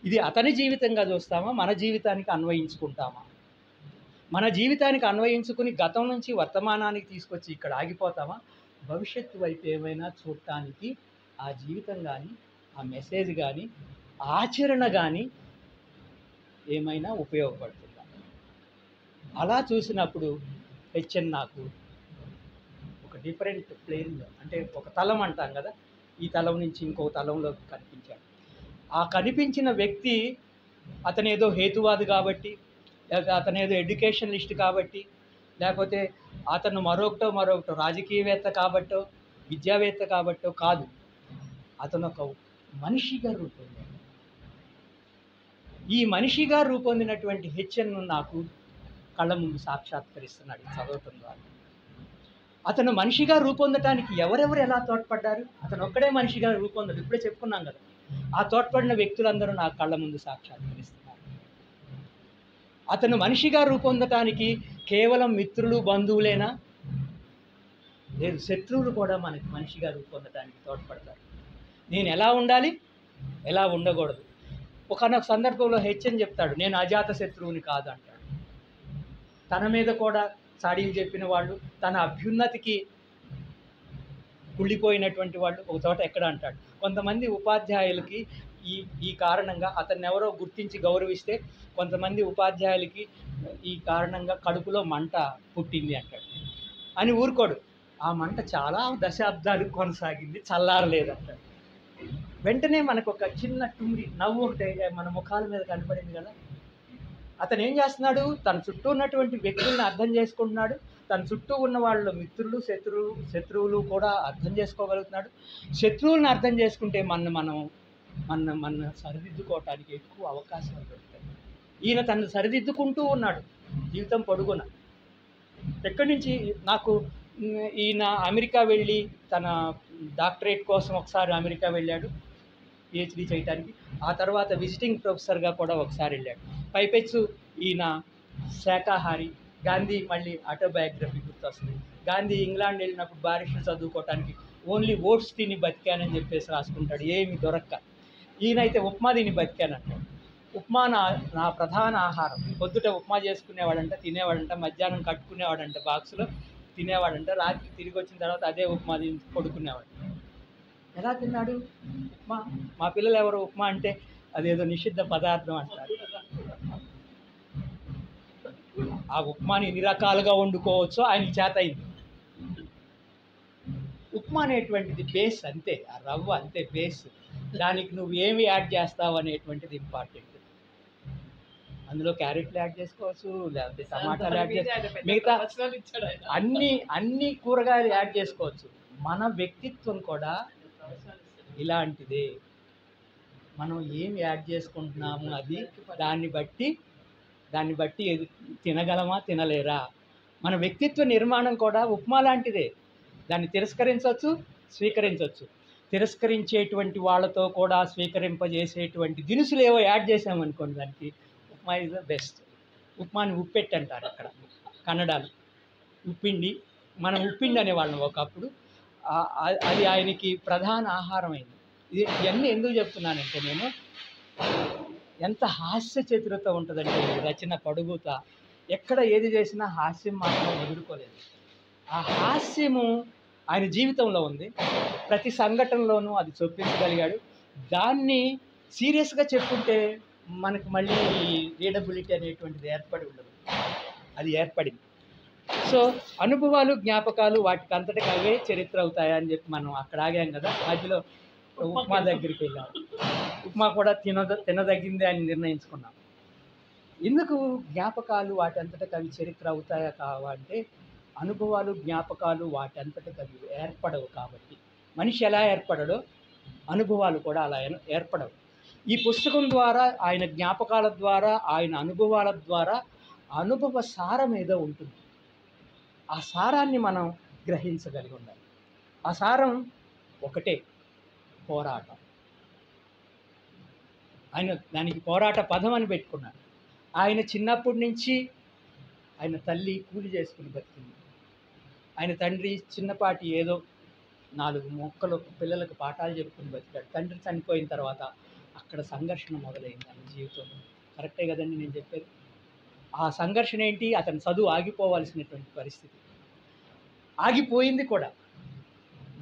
ఇది అతని జీవితంగా చూస్తామా, మన జీవితానికి అన్వయించుకుంటామా? మన జీవితానికి అన్వయించుకుని గతం నుంచి వర్తమానానికి తీసుకొచ్చి ఇక్కడ ఆగిపోతామా? భవిష్యత్తు వైపు ఏమైనా చూడటానికి ఆ జీవితం కానీ, ఆ మెసేజ్ కానీ, ఆచరణ కానీ ఏమైనా ఉపయోగపడుతుందా? అలా చూసినప్పుడు హెచ్ఎన్ నాకు ఒక డిఫరెంట్ ప్లేన్, అంటే ఒక తలం అంటాం కదా, ఈ తలం నుంచి ఇంకో తలంలో కనిపించాడు. ఆ కనిపించిన వ్యక్తి అతనేదో హేతువాది కాబట్టి, లేకపోతే అతనేదో ఎడ్యుకేషనలిస్ట్ కాబట్టి, లేకపోతే అతను మరొకటో రాజకీయవేత్త కాబట్టో, విద్యావేత్త కాబట్టో కాదు. అతను ఒక మనిషిగా రూపొందాడు. ఈ మనిషిగా రూపొందినటువంటి హెచ్ఎన్ నాకు కళ్ళ ముందు సాక్షాత్కరిస్తున్నాడు చదవటం ద్వారా. అతను మనిషిగా రూపొందటానికి ఎవరెవరు ఎలా తోడ్పడ్డారు? అతను ఒక్కడే మనిషిగా రూపొందడు, ఇప్పుడే చెప్పుకున్నాం కదా. ఆ తోడ్పడిన వ్యక్తులందరూ నా కళ్ళ ముందు సాక్షాత్కరిస్తున్నారు. అతను మనిషిగా రూపొందటానికి కేవలం మిత్రులు, బంధువులేనా? లేదు, శత్రువులు కూడా మనకి మనిషిగా రూపొందటానికి తోడ్పడతారు. నేను ఎలా ఉండాలి, ఎలా ఉండకూడదు. ఒకనొక సందర్భంలో హెచ్ఎన్ చెప్తాడు, నేను అజాత శత్రువుని కాదు అంటాడు. తన మీద కూడా చాడీలు చెప్పిన వాళ్ళు, తన అభ్యున్నతికి కుళ్ళిపోయినటువంటి వాళ్ళు ఒక చోట ఎక్కడ అంటాడు, కొంతమంది ఉపాధ్యాయులకి ఈ కారణంగా అతన్ని ఎవరో గుర్తించి గౌరవిస్తే, కొంతమంది ఉపాధ్యాయులకి ఈ కారణంగా కడుపులో మంట పుట్టింది అంటాడు. అని ఊరుకోడు, ఆ మంట చాలా దశాబ్దాలు కొనసాగింది, చల్లారలేదంటాడు. వెంటనే మనకు ఒక చిన్న టుండి నవ్వు ఒకటి మన ముఖాల మీద కనపడింది కదా. అతను ఏం చేస్తున్నాడు? తన చుట్టూ ఉన్నటువంటి వ్యక్తులను అర్థం చేసుకుంటున్నాడు. తన చుట్టూ ఉన్న వాళ్ళు మిత్రులు, శత్రువులు కూడా అర్థం చేసుకోగలుగుతున్నాడు. శత్రువులను అర్థం చేసుకుంటే మన సరిదిద్దుకోవటానికి ఎక్కువ అవకాశాలు దొరుకుతాయి. ఈయన తను సరిదిద్దుకుంటూ ఉన్నాడు జీవితం పొడుగున. ఎక్కడి నుంచి నాకు ఈయన అమెరికా వెళ్ళి తన డాక్టరేట్ కోసం ఒకసారి అమెరికా వెళ్ళాడు, పిహెచ్డి చేయడానికి. ఆ తర్వాత విజిటింగ్ ప్రొఫెసర్గా కూడా ఒకసారి వెళ్ళాడు. పైపెచ్చు ఈయన శాకాహారి. గాంధీ మళ్ళీ ఆటోబయోగ్రఫీ గుర్తొస్తుంది. గాంధీ ఇంగ్లాండ్ వెళ్ళినప్పుడు బారిస్టర్ చదువుకోవటానికి ఓన్లీ ఓట్స్ తిని బతికానని చెప్పేసి రాసుకుంటాడు, ఏమి దొరక్క. ఈయనైతే ఉప్మా తిని బతికానంటాడు. ఉప్మా నా ప్రధాన ఆహారం. పొద్దుట ఉప్మా చేసుకునేవాడంట, తినేవాడంట, మధ్యాహ్నం కట్టుకునేవాడంట బాక్సులో, తినేవాడంట, రాత్రి తిరిగి వచ్చిన తర్వాత అదే ఉప్మా తిని పడుకునేవాడు. ఎలా తిన్నాడు ఉప్మా? మా పిల్లలు ఎవరు ఉప్మా అంటే అదేదో నిషిద్ధ పదార్థం అంటారు. ఆ ఉప్మాని ఎన్ని రకాలుగా వండుకోవచ్చో ఆయనకి చేత అయింది. ఉప్మా అనేటువంటిది బేస్ అంతే, ఆ రవ్వ అంతే బేస్. దానికి నువ్వు ఏమి యాడ్ చేస్తావు అనేటువంటిది ఇంపార్టెంట్. అందులో క్యారెట్లు యాడ్ చేసుకోవచ్చు, లేకపోతే టమాటాలు యాడ్ చేసుకోవచ్చు, మిగతా అన్ని కూరగాయలు యాడ్ చేసుకోవచ్చు. మన వ్యక్తిత్వం కూడా ఇలాంటిదే. మనం ఏం యాడ్ చేసుకుంటున్నాము అది దాన్ని బట్టి తినగలమా తినలేరా. మన వ్యక్తిత్వ నిర్మాణం కూడా ఉప్మా లాంటిదే. దాన్ని తిరస్కరించవచ్చు, స్వీకరించవచ్చు. తిరస్కరించేటువంటి వాళ్ళతో కూడా స్వీకరింపజేసేటువంటి దినుసులు ఏవో యాడ్ చేసామనుకోండి, దానికి ఉప్మా ఇస్ ద బెస్ట్. ఉప్మాని ఉప్పెట్టి అంటారు అక్కడ కన్నడలో. ఉప్పిండి, మనం ఉప్పిండి అనేవాళ్ళం ఒకప్పుడు. అది ఆయనకి ప్రధాన ఆహారం అయింది. ఇవన్నీ ఎందుకు చెప్తున్నానంటే, నేను ఎంత హాస్య చతురత ఉంటుందంటే రచన పొడుగుతా, ఎక్కడ ఏది చేసినా హాస్యం మాత్రం వదులుకోలేదు. ఆ హాస్యము ఆయన జీవితంలో ఉంది. ప్రతి సంఘటనలోనూ అది చొప్పించగలిగాడు. దాన్ని సీరియస్గా చెప్పుంటే మనకు మళ్ళీ రీడబిలిటీ అనేటువంటిది ఏర్పడి ఉండదు. అది ఏర్పడింది. సో అనుభవాలు, జ్ఞాపకాలు వాటికి అంతటికి అవే చరిత్ర అవుతాయని చెప్పి మనం అక్కడ ఆగాం కదా. మధ్యలో ఉప్మా దగ్గరికి వెళ్ళాం. ఉప్మా కూడా తినదగిందే అని నిర్ణయించుకున్నాం. ఎందుకు జ్ఞాపకాలు వాటంతటికి అవి చరిత్ర అవుతాయా కావా అంటే, అనుభవాలు, జ్ఞాపకాలు వాటంతటికి అవి ఏర్పడవు కాబట్టి. మనిషి ఎలా ఏర్పడడో అనుభవాలు కూడా అలా ఏర్పడవు. ఈ పుస్తకం ద్వారా, ఆయన జ్ఞాపకాల ద్వారా, ఆయన అనుభవాల ద్వారా అనుభవ సారం ఏదో ఉంటుంది. ఆ సారాన్ని మనం గ్రహించగలిగి ఉండాలి. ఆ సారం ఒకటే, పోరాటం. ఆయన దానికి పోరాట పదం అని పెట్టుకున్నాడు. ఆయన చిన్నప్పటి నుంచి ఆయన తల్లి కూలి చేసుకుని బతికింది. ఆయన తండ్రి చిన్నపాటి ఏదో 4 మొక్కలు పిల్లలకు పాఠాలు చెప్పుకుని బతికాడు. తండ్రి చనిపోయిన తర్వాత అక్కడ సంఘర్షణ మొదలైంది ఆయన జీవితంలో. కరెక్టే కదండి నేను చెప్పేది? ఆ సంఘర్షణ ఏంటి? అతని చదువు ఆగిపోవాల్సినటువంటి పరిస్థితి. ఆగిపోయింది కూడా.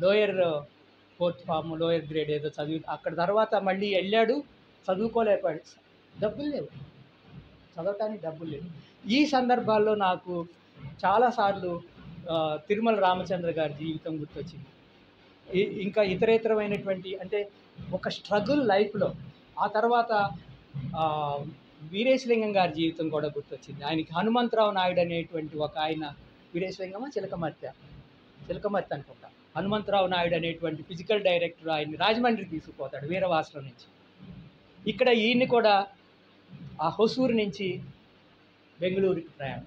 Lower 4th form, lower grade ఏదో చదివి అక్కడ తర్వాత మళ్ళీ వెళ్ళాడు, చదువుకోలేకపోయాడు. డబ్బులు లేవు, చదవటానికి డబ్బులు లేవు. ఈ సందర్భాల్లో నాకు చాలాసార్లు తిరుమల రామచంద్ర గారి జీవితం గుర్తొచ్చింది. ఇంకా ఇతరేతరమైనటువంటి అంటే ఒక స్ట్రగుల్ లైఫ్లో. ఆ తర్వాత వీరేశలింగం గారి జీవితం కూడా గుర్తొచ్చింది. ఆయనకి హనుమంతరావు నాయుడు అనేటువంటి ఒక ఆయన, వీరేశలింగమా చిలకమర్తి అనుకుంటా, హనుమంతరావు నాయుడు అనేటువంటి ఫిజికల్ డైరెక్టర్ ఆయన్ని రాజమండ్రికి తీసుకుపోతాడు వీరవాసరం నుంచి. ఇక్కడ ఈయన్ని కూడా ఆ హొసూరు నుంచి బెంగళూరుకి ప్రయాణం.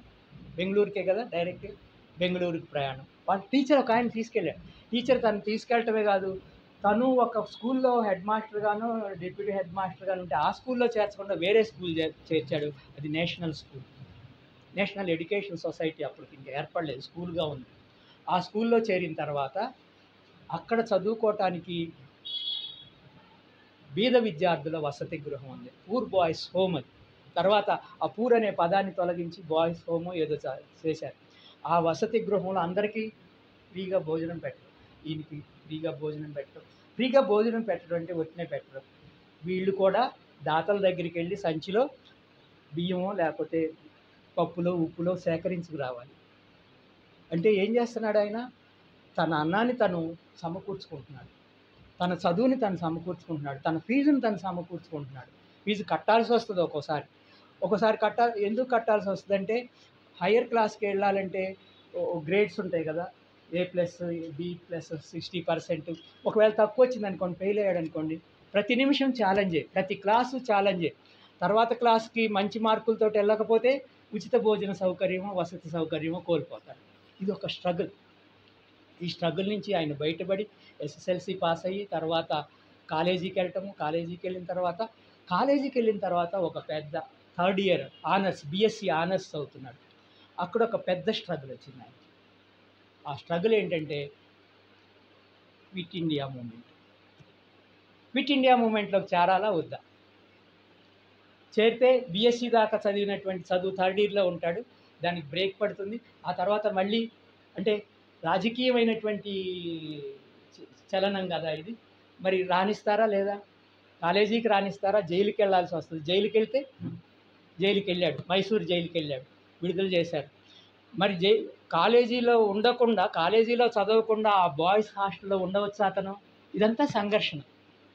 బెంగళూరుకే కదా డైరెక్ట్, బెంగళూరుకి ప్రయాణం. వాళ్ళ టీచర్ ఒక ఆయన తీసుకెళ్ళాడు. టీచర్ తను తీసుకెళ్ళటమే కాదు, తను ఒక స్కూల్లో హెడ్ మాస్టర్గాను, డిప్యూటీ హెడ్ మాస్టర్గాను ఉంటే ఆ స్కూల్లో చేర్చకుండా వేరే స్కూల్ చేర్చాడు. అది national school, national education society అప్పటికి ఇంకా ఏర్పడలేదు, స్కూల్గా ఉంది. ఆ స్కూల్లో చేరిన తర్వాత అక్కడ చదువుకోవటానికి బీద విద్యార్థుల వసతి గృహం ఉంది, పూర్ బాయ్స్ హోమ్. అది తర్వాత ఆ పూర్ అనే పదాన్ని తొలగించి బాయ్స్ హోమ్ ఏదో చేశారు. ఆ వసతి గృహంలో అందరికీ ఫ్రీగా భోజనం పెట్టరు. ఈయనకి ఫ్రీగా భోజనం పెట్టరు. ఫ్రీగా భోజనం పెట్టడం అంటే ఒట్టినే పెట్టరు. వీళ్ళు కూడా దాతల దగ్గరికి వెళ్ళి సంచిలో బియ్యమో లేకపోతే పప్పులో ఉప్పులో సేకరించుకురావాలి. అంటే ఏం చేస్తున్నాడు ఆయన? తన అన్నాన్ని తను సమకూర్చుకుంటున్నాడు, తన చదువుని తను సమకూర్చుకుంటున్నాడు, తన ఫీజుని తను సమకూర్చుకుంటున్నాడు. ఫీజు కట్టాల్సి వస్తుంది ఒక్కోసారి ఎందుకు కట్టాల్సి వస్తుందంటే, హయ్యర్ క్లాస్కి వెళ్ళాలంటే గ్రేడ్స్ ఉంటాయి కదా, A+, B+60%. ఒకవేళ తక్కువ వచ్చింది అనుకోండి, ఫెయిల్ అయ్యాడు అనుకోండి, ప్రతి నిమిషం ఛాలెంజే, ప్రతి క్లాసు ఛాలెంజే. తర్వాత క్లాస్కి మంచి మార్కులతో వెళ్ళకపోతే ఉచిత భోజన సౌకర్యమో వసతి సౌకర్యమో కోల్పోతారు. ఇది ఒక స్ట్రగుల్. ఈ స్ట్రగుల్ నుంచి ఆయన బయటపడి SSLC పాస్ అయ్యి తర్వాత కాలేజీకి వెళ్ళిన తర్వాత ఒక పెద్ద third year honours BSc honours చదువుతున్నాడు. అక్కడ ఒక పెద్ద స్ట్రగుల్ వచ్చింది ఆయన. ఆ స్ట్రగుల్ ఏంటంటే quit India movement. Quit India మూమెంట్లోకి చేరాలా వద్దా? చేరితే బీఎస్సీ దాకా చదివినటువంటి చదువు థర్డ్ ఇయర్లో ఉంటాడు, దానికి బ్రేక్ పడుతుంది. ఆ తర్వాత మళ్ళీ అంటే రాజకీయమైనటువంటి చలనం కదా ఇది, మరి రాణిస్తారా లేదా? కాలేజీకి రాణిస్తారా? జైలుకి వెళ్ళాల్సి వస్తుంది. జైలుకి వెళ్ళాడు, మైసూర్ జైలుకి వెళ్ళాడు, విడుదల చేశారు. మరి కాలేజీలో చదవకుండా ఆ బాయ్స్ హాస్టల్లో ఉండవచ్చా అతను? ఇదంతా సంఘర్షణ.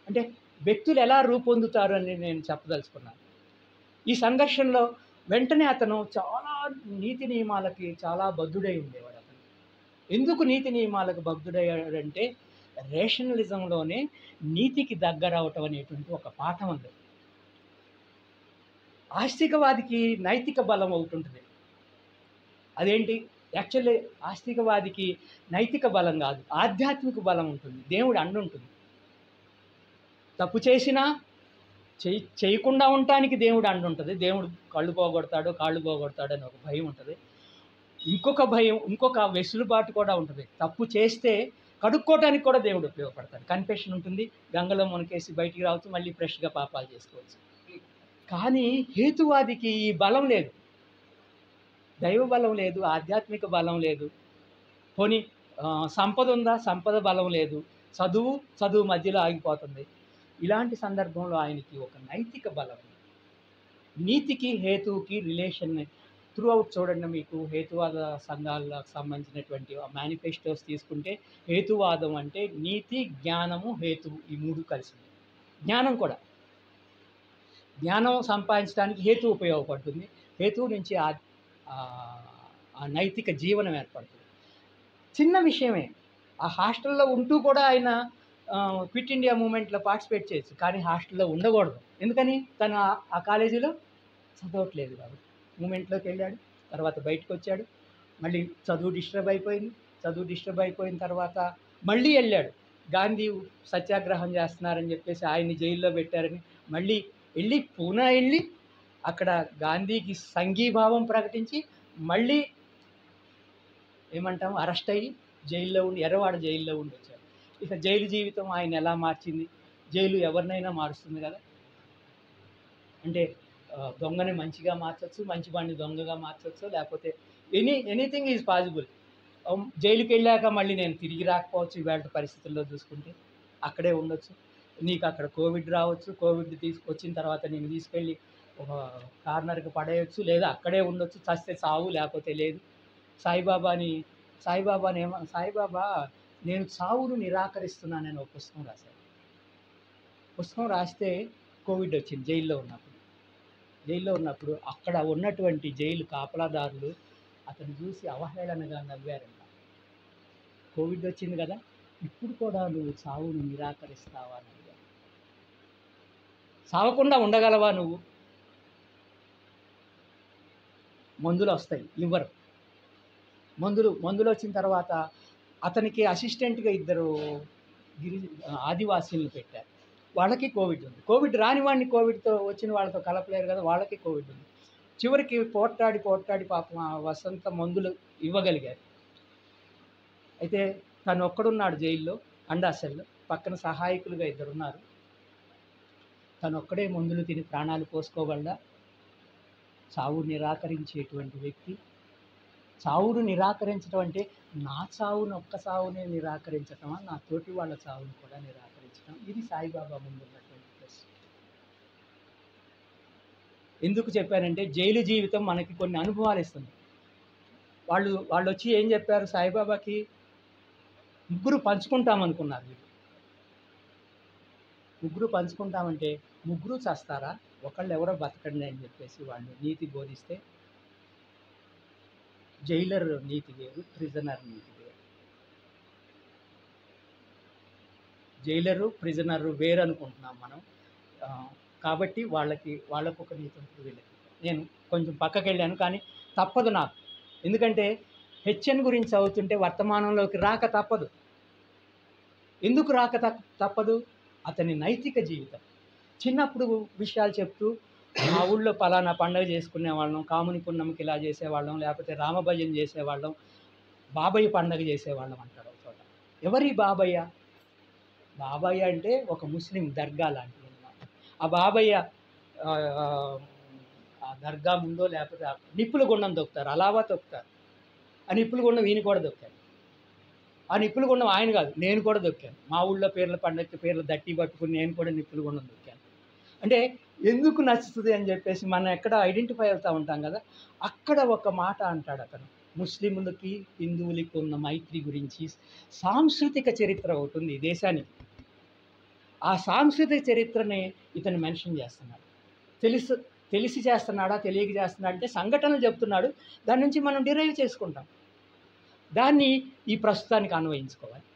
అంటే వ్యక్తులు ఎలా రూపొందుతారు అని నేను చెప్పదలుచుకున్నాను. ఈ సంఘర్షణలో వెంటనే అతను చాలా నీతి నియమాలకి చాలా బద్ధుడై ఉండేవాడు. అతను ఎందుకు నీతి నియమాలకు బద్ధుడయ్యాడంటే రేషనలిజంలోనే నీతికి దగ్గర అవటం అనేటువంటి ఒక పాఠం ఉంది. ఆస్తికవాదికి నైతిక బలం ఒకటి ఉంటుంది. అదేంటి? యాక్చువల్లీ ఆస్తికవాదికి నైతిక బలం కాదు, ఆధ్యాత్మిక బలం ఉంటుంది. దేవుడు అండుంటుంది. తప్పు చేసినా చేయకుండా ఉండటానికి దేవుడు అండుంటుంది. దేవుడు కాళ్ళు పోగొడతాడు అని ఒక భయం ఉంటుంది. ఇంకొక వెసులుబాటు కూడా ఉంటుంది. తప్పు చేస్తే కడుక్కోవటానికి కూడా దేవుడు ఉపయోగపడతాడు. కన్ఫెషన్ ఉంటుంది, గంగలో మునకేసి బయటికి రావచ్చు, మళ్ళీ ఫ్రెష్గా పాపాలు చేసుకోవచ్చు. కానీ హేతువాదికి ఈ బలం లేదు, దైవ బలం లేదు, ఆధ్యాత్మిక బలం లేదు. పోనీ సంపద ఉందా? సంపద బలం లేదు. చదువు మధ్యలో ఆగిపోతుంది. ఇలాంటి సందర్భంలో ఆయనకి ఒక నైతిక బలం, నీతికి హేతువుకి రిలేషన్ త్రూ అవుట్ చూడండి. మీకు హేతువాద సంఘాలకు సంబంధించినటువంటి మేనిఫెస్టోస్ తీసుకుంటే హేతువాదం అంటే నీతి, జ్ఞానము, హేతువు ఈ మూడు కలిసింది. జ్ఞానం సంపాదించడానికి హేతువు ఉపయోగపడుతుంది. హేతువు నుంచి ఆ నైతిక జీవనం ఏర్పడుతుంది. చిన్న విషయమే. ఆ హాస్టల్లో ఉంటూ కూడా ఆయన క్విట్ ఇండియా మూమెంట్లో పార్టిసిపేట్ చేయొచ్చు, కానీ హాస్టల్లో ఉండకూడదు. ఎందుకని? తను ఆ కాలేజీలో చదవట్లేదు కాబట్టి. మూమెంట్లోకి వెళ్ళాడు, తర్వాత బయటకు వచ్చాడు, మళ్ళీ చదువు డిస్టర్బ్ అయిపోయిన తర్వాత మళ్ళీ వెళ్ళాడు. గాంధీ సత్యాగ్రహం చేస్తున్నారని చెప్పేసి ఆయన్ని జైల్లో పెట్టారని మళ్ళీ పూనా వెళ్ళి అక్కడ గాంధీకి సంఘీభావం ప్రకటించి మళ్ళీ అరెస్ట్ అయ్యి ఎర్రవాడ జైల్లో ఉండి వచ్చారు. ఇక జైలు జీవితం ఆయన ఎలా మార్చింది? జైలు ఎవరినైనా మారుస్తుంది కదా. అంటే దొంగని మంచిగా మార్చవచ్చు, మంచి వాడిని దొంగగా మార్చవచ్చు, లేకపోతే ఎనీథింగ్ ఈజ్ పాసిబుల్. జైలుకి వెళ్ళాక మళ్ళీ నేను తిరిగి రాకపోవచ్చు. ఇవాళ పరిస్థితుల్లో చూసుకుంటే అక్కడే ఉండొచ్చు. నీకు అక్కడ కోవిడ్ రావచ్చు, కోవిడ్ తీసుకొచ్చిన తర్వాత నేను తీసుకెళ్ళి ఒక కార్నర్కి పడేయచ్చు, లేదా అక్కడే ఉండొచ్చు. చస్తే సావు, లేకపోతే లేదు. సాయిబాబా నేను చావును నిరాకరిస్తున్నానని ఒక పుస్తకం రాశాడు. పుస్తకం రాస్తే కోవిడ్ వచ్చింది జైల్లో ఉన్నప్పుడు అక్కడ ఉన్నటువంటి జైలు కాపలాదారులు అతను చూసి అవహేళనగా నవ్వారంట. కోవిడ్ వచ్చింది కదా, ఇప్పుడు కూడా నువ్వు చావును నిరాకరిస్తావా అని అడిగారు. సావకుండా ఉండగలవా నువ్వు? మందులు వస్తాయి, ఇవ్వరు. మందులు వచ్చిన తర్వాత అతనికి అసిస్టెంట్గా 2 ఆదివాసీలను పెట్టారు. వాళ్ళకి కోవిడ్ ఉంది. కోవిడ్ రాని వాడిని కోవిడ్తో వచ్చిన వాళ్ళతో కలపలేరు కదా, వాళ్ళకి కోవిడ్ ఉంది. చివరికి పోట్లాడి పాపం ఆ వసంత మందులు ఇవ్వగలిగారు. అయితే తను ఒక్కడున్నాడు జైల్లో, అండాసెల్లో. పక్కన సహాయకులుగా 2 ఉన్నారు. తను ఒక్కడే మందులు తిని ప్రాణాలు పోసుకోగలడా? చావు నిరాకరించేటువంటి వ్యక్తి. చావును నిరాకరించడం అంటే నా ఒక్క చావునే నిరాకరించటమా, నా తోటి వాళ్ళ చావును కూడా నిరాకరించటం. ఇది సాయిబాబా ముందు ఉన్నటువంటి ప్రశ్న. ఎందుకు చెప్పానంటే జైలు జీవితం మనకి కొన్ని అనుభవాలు ఇస్తుంది. వాళ్ళు వచ్చి ఏం చెప్పారు సాయిబాబాకి? 3 పంచుకుంటామనుకున్నారు. వీళ్ళు 3 పంచుకుంటామంటే 3 చేస్తారా? ఒకళ్ళు ఎవరో బతకండి అని చెప్పేసి వాళ్ళు నీతి బోధిస్తే, జైలర్ నీతి వేరు, ప్రిజనర్ నీతి వేరు. జైలరు ప్రిజనరు వేరు అనుకుంటున్నాం మనం. కాబట్టి వాళ్ళకు ఒక నీతి ఉంటుంది, వీళ్ళకి. నేను కొంచెం పక్కకి వెళ్ళాను, కానీ తప్పదు నాకు. ఎందుకంటే హెచ్ఎన్ గురించి చదువుతుంటే వర్తమానంలోకి రాక తప్పదు. ఎందుకు రాక తప్పదు? అతని నైతిక జీవితం. చిన్నప్పుడు విషయాలు చెప్తూ మా ఊళ్ళో పలానా పండగ చేసుకునేవాళ్ళం, కాముని పున్నమికి ఇలా చేసేవాళ్ళం, లేకపోతే రామభజన చేసేవాళ్ళం, బాబయ్య పండగ చేసేవాళ్ళం అంటాడు ఒక చోట. ఎవరి బాబయ్య? బాబయ్య అంటే ఒక ముస్లిం దర్గా లాంటిది అన్నమాట. ఆ బాబయ్య ఆ, ఆ దర్గా ముందో లేకపోతే ఆ నిప్పుల గుండం దొక్కుతారు, అలావా తొక్కుతారు. ఆ నిప్పుల గుండం ఈయన కూడా దొక్కారు. ఆ నిప్పుల గుండం ఆయన కాదు, నేను కూడా దొక్కాను. మా ఊళ్ళో పేర్ల పండగకి పేర్ల దట్టి పట్టుకుని నేను కూడా నిప్పుల గుండం దొక్కాను. అంటే ఎందుకు నచ్చుతుంది అని చెప్పేసి మనం ఎక్కడ ఐడెంటిఫై అవుతూ ఉంటాం కదా, అక్కడ ఒక మాట అంటాడు అతను. ముస్లింలకి హిందువులకి ఉన్న మైత్రి గురించి సాంస్కృతిక చరిత్ర ఒకటి ఉంది ఈ దేశానికి. ఆ సాంస్కృతిక చరిత్రని ఇతను మెన్షన్ చేస్తున్నాడు. తెలిసి చేస్తున్నాడా, తెలియక చేస్తున్నాడా అంటే సంఘటనలు చెప్తున్నాడు, దాని నుంచి మనం డిరైవ్ చేసుకుంటాం, దాన్ని ఈ ప్రస్తుతానికి అన్వయించుకోవాలి.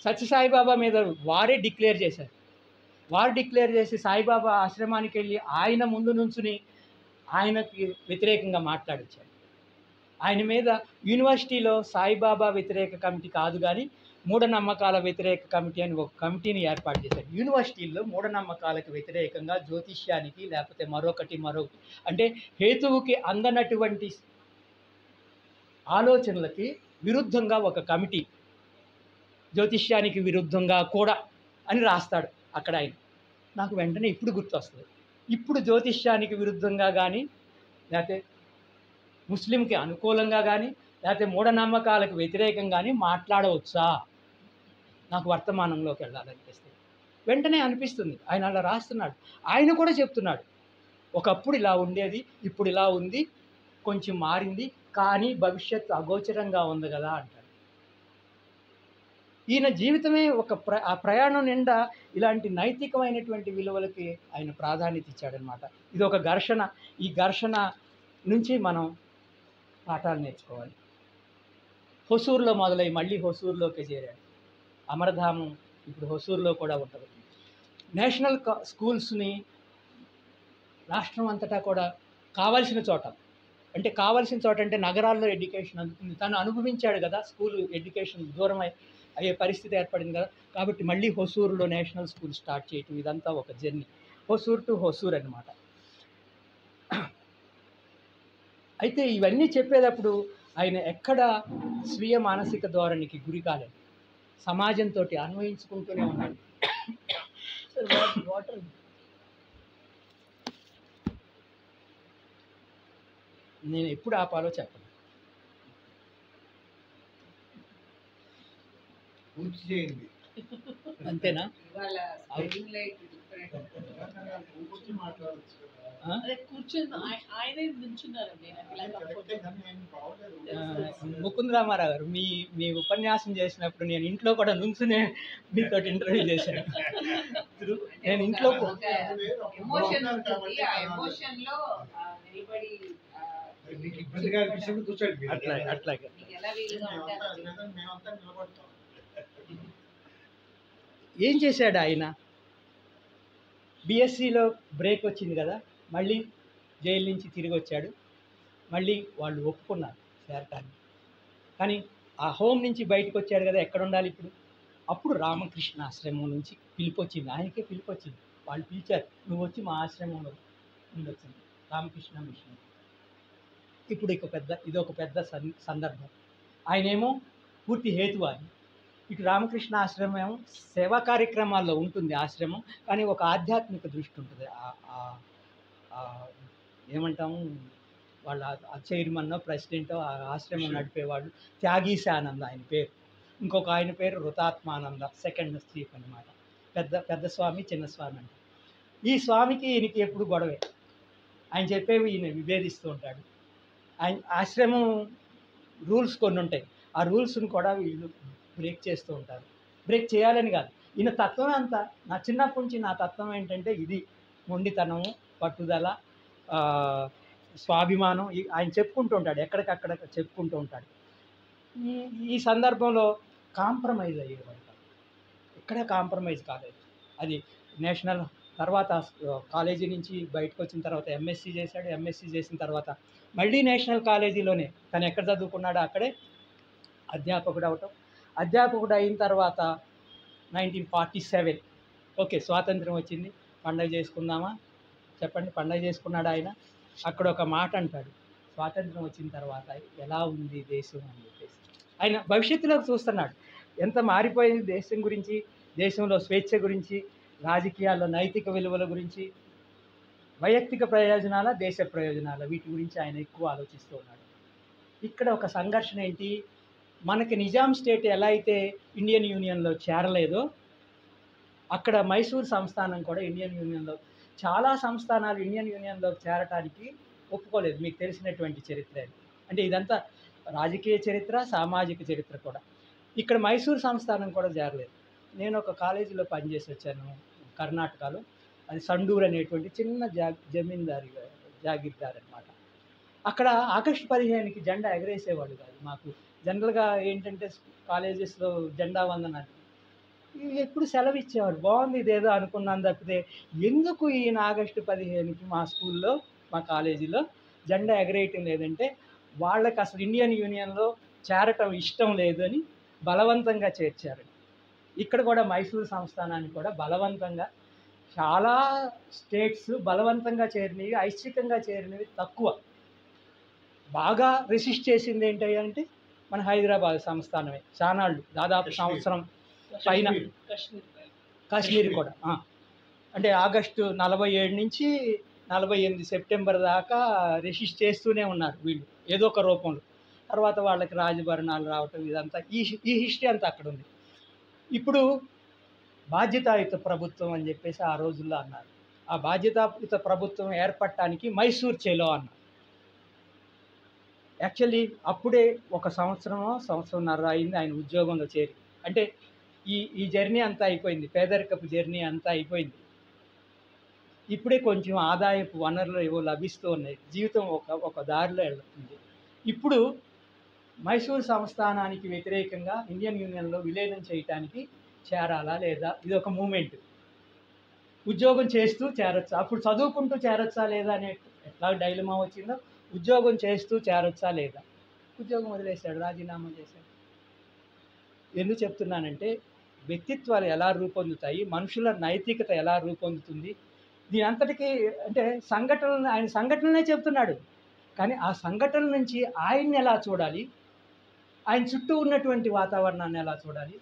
సత్యసాయిబాబా మీద వారే డిక్లేర్ చేశారు. వారు డిక్లేర్ చేసి సాయిబాబా ఆశ్రమానికి వెళ్ళి ఆయన ముందు నుంచుని ఆయనకి వ్యతిరేకంగా మాట్లాడించాడు. ఆయన మీద యూనివర్సిటీలో సాయిబాబా వ్యతిరేక కమిటీ కాదు కానీ మూఢనమ్మకాల వ్యతిరేక కమిటీ అని ఒక కమిటీని ఏర్పాటు చేశారు. యూనివర్సిటీల్లో మూఢనమ్మకాలకు వ్యతిరేకంగా జ్యోతిష్యానికి లేకపోతే మరొకటి అంటే హేతువుకి అందనటువంటి ఆలోచనలకి విరుద్ధంగా ఒక కమిటీ, జ్యోతిష్యానికి విరుద్ధంగా కూడా అని రాస్తాడు అక్కడ ఆయన. నాకు వెంటనే ఇప్పుడు గుర్తొస్తుంది. ఇప్పుడు జ్యోతిష్యానికి విరుద్ధంగా కానీ లేకపోతే ముస్లింకి అనుకూలంగా కానీ లేకపోతే మూఢనమ్మకాలకు వ్యతిరేకంగా కానీ మాట్లాడవచ్చా? నాకు వర్తమానంలోకి వెళ్ళాలనిపిస్తుంది. వెంటనే అనిపిస్తుంది. ఆయన అలా రాస్తున్నాడు. ఆయన కూడా చెప్తున్నాడు, ఒకప్పుడు ఇలా ఉండేది, ఇప్పుడు ఇలా ఉంది, కొంచెం మారింది, కానీ భవిష్యత్తు అగోచరంగా ఉంది కదా అంటాడు. ఈయన జీవితమే ఒక ఆ ప్రయాణం నిండా ఇలాంటి నైతికమైనటువంటి విలువలకి ఆయన ప్రాధాన్యత ఇచ్చాడనమాట. ఇది ఒక ఘర్షణ. ఈ ఘర్షణ నుంచి మనం పాఠాలు నేర్చుకోవాలి. హొసూరులో మొదలై మళ్ళీ హొసూరులోకి చేరాడు. అమరధామం ఇప్పుడు హొసూరులో కూడా ఉంటుంది. నేషనల్ స్కూల్స్ని రాష్ట్రం అంతటా కూడా కావాల్సిన చోట అంటే నగరాల్లో ఎడ్యుకేషన్ అందుతుంది. తను అనుభవించాడు కదా, స్కూల్ ఎడ్యుకేషన్ దూరం అయ్యే పరిస్థితి ఏర్పడింది కదా, కాబట్టి మళ్ళీ హొసూరులో నేషనల్ స్కూల్ స్టార్ట్ చేయటం, ఇదంతా ఒక జర్నీ. హొసూరు టు హొసూరు అన్నమాట. అయితే ఇవన్నీ చెప్పేటప్పుడు ఆయన ఎక్కడ స్వీయ మానసిక ధోరణికి గురి కాలేదు, సమాజంతో అన్వయించుకుంటూనే ఉన్నాడు. వాటర్ నేను ఎప్పుడు ఆపాలో చెప్పను. పూర్తి చేయండి. అంతేనా? ఇవాళ స్పెల్లింగ్ లైట్ డిఫరెంట్. కూర్చొని మాట్లాడచ్చు కదా. అదే కూర్చొని ఆయనే నిల్చున్నారండి. నాకు ఇలా కరెక్టే కానీ ఆయన బాగోలేదు. ముకుందరామారావు గారు, మీ ఉపన్యాసం చేసినప్పుడు నేను ఇంట్లో కూడా నుంచునే మీతో ఇంటర్వ్యూ చేశాను. నేను ఇంట్లో ఎమోషన్ ఉంటుంది. ఆ ఎమోషన్ లో నిలబడి మీకు ఇబ్బందిగా అనిపించినప్పుడు కూర్చోండి. అట్లాగే మీకు ఎలా వీలుగా ఉంటే అలా చేయండి. మేమంతా నిలబడతాం. ఏం చేశాడు ఆయన? బీఎస్సీలో బ్రేక్ వచ్చింది కదా, మళ్ళీ జైలు నుంచి తిరిగి వచ్చాడు. మళ్ళీ వాళ్ళు ఒప్పుకున్నారు చేరటానికి. కానీ ఆ హోమ్ నుంచి బయటకు వచ్చాడు కదా, ఎక్కడ ఉండాలి ఇప్పుడు? అప్పుడు రామకృష్ణ ఆశ్రమం నుంచి పిలుపు వచ్చింది, ఆయనకే పిలుపు వచ్చింది. వాళ్ళు పిలిచారు, నువ్వు వచ్చి మా ఆశ్రమంలో ఉండొచ్చింది, రామకృష్ణ మిషన్. ఇప్పుడు ఇదొక పెద్ద సందర్భం. ఆయనేమో పూర్తి హేతువాది. ఇటు రామకృష్ణ ఆశ్రమం సేవా కార్యక్రమాల్లో ఉంటుంది ఆశ్రమం, కానీ ఒక ఆధ్యాత్మిక దృష్టి ఉంటుంది. ఏమంటాము, వాళ్ళ చైర్మన్ ప్రెసిడెంట్ ఆ ఆశ్రమం నడిపేవాళ్ళు త్యాగీశానంద ఆయన పేరు. ఇంకొక ఆయన పేరు రుతాత్మానంద, సెకండ్ చీఫ్ అనమాట. పెద్ద స్వామి, చిన్న స్వామి అంటే. ఈ స్వామికి ఈయనకి ఎప్పుడు గొడవే. ఆయన చెప్పేవి ఈయన విభేదిస్తూ ఉంటాడు. ఆయన ఆశ్రమం రూల్స్ కొన్ని ఉంటాయి, ఆ రూల్స్ని కూడా వీళ్ళు బ్రేక్ చేస్తూ ఉంటారు. బ్రేక్ చేయాలని కాదు, ఈయన తత్వం అంతా, నా చిన్నప్పటి నుంచి నా తత్వం ఏంటంటే ఇది మొండితనము, పట్టుదల, స్వాభిమానం. ఆయన చెప్పుకుంటూ ఉంటాడు, ఎక్కడికక్కడ చెప్పుకుంటూ ఉంటాడు. ఈ సందర్భంలో కాంప్రమైజ్ అయ్యేవాడు, ఎక్కడ కాంప్రమైజ్ కాలేదు. అది నేషనల్ తర్వాత కాలేజీ నుంచి బయటకు వచ్చిన తర్వాత ఎంఎస్సీ చేశాడు. ఎంఎస్సీ చేసిన తర్వాత మళ్ళీ నేషనల్ కాలేజీలోనే తను ఎక్కడ చదువుకున్నాడో అక్కడే అధ్యాపకుడు అవటం. అధ్యాపకుడు అయిన తర్వాత 1947. ఓకే, స్వాతంత్రం వచ్చింది, పండగ చేసుకుందామా చెప్పండి. పండగ చేసుకున్నాడు ఆయన. అక్కడ ఒక మాట అంటాడు, స్వాతంత్రం వచ్చిన తర్వాత ఎలా ఉంది దేశం అని చెప్పేసి. ఆయన భవిష్యత్తులోకి చూస్తున్నాడు, ఎంత మారిపోయింది దేశం గురించి, దేశంలో స్వేచ్ఛ గురించి, రాజకీయాల్లో నైతిక విలువల గురించి, వైయక్తిక ప్రయోజనాల, దేశ ప్రయోజనాల, వీటి గురించి ఆయన ఎక్కువ ఆలోచిస్తూ ఉన్నాడు. ఇక్కడ ఒక సంఘర్షణ ఏంటి, మనకి నిజాం స్టేట్ ఎలా అయితే ఇండియన్ యూనియన్లో చేరలేదో, అక్కడ మైసూర్ సంస్థానం కూడా ఇండియన్ యూనియన్లో, చాలా సంస్థానాలు ఇండియన్ యూనియన్లో చేరటానికి ఒప్పుకోలేదు. మీకు తెలిసినటువంటి చరిత్ర అది. అంటే ఇదంతా రాజకీయ చరిత్ర, సామాజిక చరిత్ర కూడా. ఇక్కడ మైసూర్ సంస్థానం కూడా చేరలేదు. నేను ఒక కాలేజీలో పనిచేసి వచ్చాను కర్ణాటకలో. అది సండూర్ అనేటువంటి చిన్న జాగీర్దార్ అనమాట. అక్కడ ఆగస్టు 15కి జెండా ఎగరేసేవాళ్ళు కాదు. మాకు జనరల్గా ఏంటంటే కాలేజెస్లో జెండా వందనాలు ఎప్పుడు సెలవు ఇచ్చేవారు, బాగుంది ఇదేదో అనుకున్నాను తప్పితే ఎందుకు ఈయన ఆగస్టు 15కి మా స్కూల్లో, మా కాలేజీలో జెండా ఎగరేయటం లేదంటే వాళ్ళకి అసలు ఇండియన్ యూనియన్లో చేరటం ఇష్టం లేదు అని బలవంతంగా చేర్చారు. ఇక్కడ కూడా మైసూరు సంస్థానాన్ని కూడా బలవంతంగా, చాలా స్టేట్స్ బలవంతంగా చేరినవి, ఐచ్ఛికంగా చేరినవి తక్కువ. బాగా రెసిస్ట్ చేసింది ఏంటంటే మన హైదరాబాద్ సంస్థానమే. చానాళ్ళు, దాదాపు సంవత్సరం పైన. కాశ్మీర్ కూడా అంటే ఆగస్టు 47 నుంచి 48 సెప్టెంబర్ దాకా రెసిస్ట్ చేస్తూనే ఉన్నారు వీళ్ళు ఏదో ఒక రూపంలో. తర్వాత వాళ్ళకి రాజభరణాలు రావటం, ఇదంతా ఈ హిస్టరీ అంతా అక్కడ ఉంది. ఇప్పుడు బాధ్యతాయుత ప్రభుత్వం అని చెప్పేసి ఆ రోజుల్లో అన్నారు. ఆ బాధ్యతాయుత ప్రభుత్వం ఏర్పడటానికి మైసూర్ చేలో అన్నారు. యాక్చువల్లీ అప్పుడే ఒక సంవత్సరంన్నర అయింది ఆయన ఉద్యోగంలో చేరి. అంటే ఈ జర్నీ అంతా అయిపోయింది, పేదరికపు జర్నీ అంతా అయిపోయింది. ఇప్పుడే కొంచెం ఆదాయపు వనరులు ఏవో లభిస్తూ ఉన్నాయి, జీవితం ఒక దారిలో వెళ్తుంది. ఇప్పుడు మైసూర్ సంస్థానానికి వ్యతిరేకంగా ఇండియన్ యూనియన్లో విలీనం చేయటానికి చేరాలా లేదా, ఇది ఒక మూమెంట్. ఉద్యోగం చేస్తూ చేరొచ్చా, అప్పుడు చదువుకుంటూ చేరొచ్చా లేదా అనే ఎట్లా డైలమా వచ్చిందో, ఉద్యోగం చేస్తూ చేరొచ్చా లేదా. ఉద్యోగం వదిలేశాడు, రాజీనామా చేశాడు. ఎందుకు చెప్తున్నానంటే వ్యక్తిత్వాలు ఎలా రూపొందుతాయి, మనుషుల నైతికత ఎలా రూపొందుతుంది, దీని అంతటికీ అంటే ఆయన సంఘటనలే చెప్తున్నాడు. కానీ ఆ సంఘటన నుంచి ఆయన్ని ఎలా చూడాలి, ఆయన చుట్టూ ఉన్నటువంటి వాతావరణాన్ని ఎలా చూడాలి,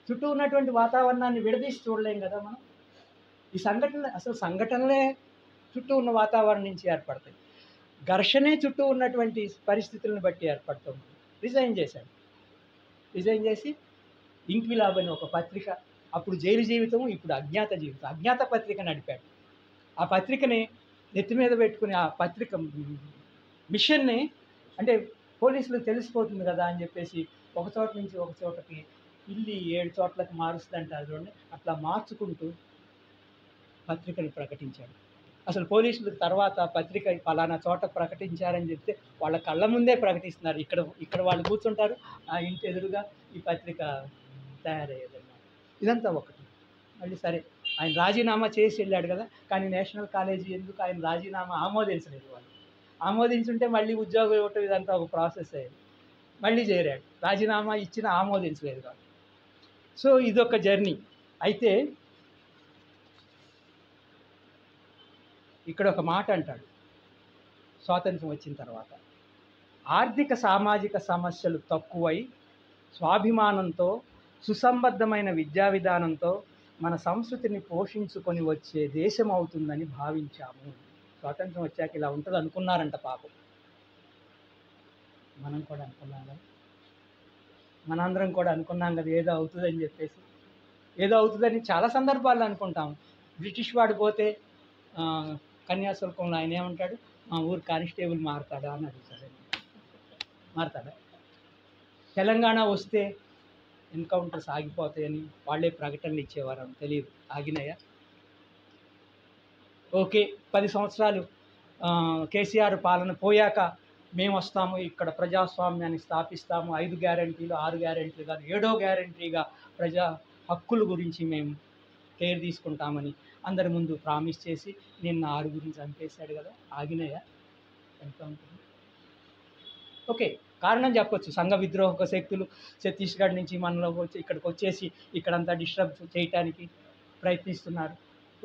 చుట్టూ ఉన్నటువంటి వాతావరణాన్ని విడదీసి చూడలేం కదా మనం. ఈ సంఘటనలే చుట్టూ ఉన్న వాతావరణం నుంచి ఏర్పడతాయి. ఘర్షణే చుట్టూ ఉన్నటువంటి పరిస్థితులను బట్టి ఏర్పడుతుంది. రిజైన్ చేసి ఇంక్విలాబ్ అని ఒక పత్రిక, అప్పుడు జైలు జీవితం, ఇప్పుడు అజ్ఞాత జీవితం, అజ్ఞాత పత్రిక నడిపాడు. ఆ పత్రికని నెత్తి మీద పెట్టుకుని ఆ పత్రిక మిషన్ని, అంటే పోలీసులకు తెలిసిపోతుంది కదా అని చెప్పేసి ఒక చోట నుంచి ఒక చోటకి ఇల్లు 7 చోట్లకు మారుస్తుంటారు చూడండి, అట్లా మార్చుకుంటూ పత్రికను ప్రకటించాడు. అసలు పోలీసులకు తర్వాత పత్రిక ఫలానా చోట ప్రకటించారని చెప్తే వాళ్ళ కళ్ళ ముందే ప్రకటిస్తున్నారు. ఇక్కడ వాళ్ళు కూర్చుంటారు, ఆ ఇంటి ఎదురుగా ఈ పత్రిక తయారయ్యేదన్నమాట. ఇదంతా ఒకటి. మళ్ళీ సరే ఆయన రాజీనామా చేసి వెళ్ళాడు కదా, కానీ నేషనల్ కాలేజీ ఎందుకు ఆయన రాజీనామా ఆమోదించలేదు. వాళ్ళు ఆమోదించుంటే మళ్ళీ ఉద్యోగం ఇవ్వటం, ఇదంతా ఒక ప్రాసెస్ అయ్యేది. మళ్ళీ చేరాడు, రాజీనామా ఇచ్చినా ఆమోదించలేదు కాబట్టి. సో ఇదొక జర్నీ. అయితే ఇక్కడ ఒక మాట అంటాడు స్వాతంత్రం వచ్చిన తర్వాత, ఆర్థిక సామాజిక సమస్యలు తక్కువై స్వాభిమానంతో సుసంబద్ధమైన విద్యా విధానంతో మన సంస్కృతిని పోషించుకొని వచ్చే దేశం అవుతుందని భావించాము. స్వాతంత్రం వచ్చాక ఇలా ఉంటుంది అనుకున్నారంట పాపం. మనం కూడా అనుకున్నాం కదా, మనందరం కూడా అనుకున్నాం కదా ఏదో అవుతుందని చెప్పేసి. ఏదో అవుతుందని చాలా సందర్భాల్లో అనుకుంటాం. బ్రిటిష్ వాడు పోతే కన్యాశుల్కంలో ఆయన ఏమంటాడు, మా ఊరు కానిస్టేబుల్ మారుతాడా అని అడుగుతాడు. మారుతాడా? తెలంగాణ వస్తే ఎన్కౌంటర్స్ ఆగిపోతాయని వాళ్ళే ప్రకటనలు ఇచ్చేవారు, తెలియదు. ఆగినాయా? ఓకే, 10 సంవత్సరాలు కేసీఆర్ పాలన పోయాక మేము వస్తాము, ఇక్కడ ప్రజాస్వామ్యాన్ని స్థాపిస్తాము, 5 గ్యారంటీలు 6 గ్యారంటీలు కాదు 7వ గ్యారంటీగా ప్రజా హక్కుల గురించి మేము కేర్ తీసుకుంటామని అందరి ముందు ప్రామిస్ చేసి నిన్న 6 చంపేశాడు కదా. ఆగినాయా ఎన్కౌంటర్? ఓకే, కారణం చెప్పొచ్చు. సంఘ విద్రోహక శక్తులు ఛత్తీస్గఢ్ నుంచి మనలో వచ్చి ఇక్కడికి వచ్చేసి ఇక్కడంతా డిస్టర్బ్ చేయటానికి ప్రయత్నిస్తున్నారు.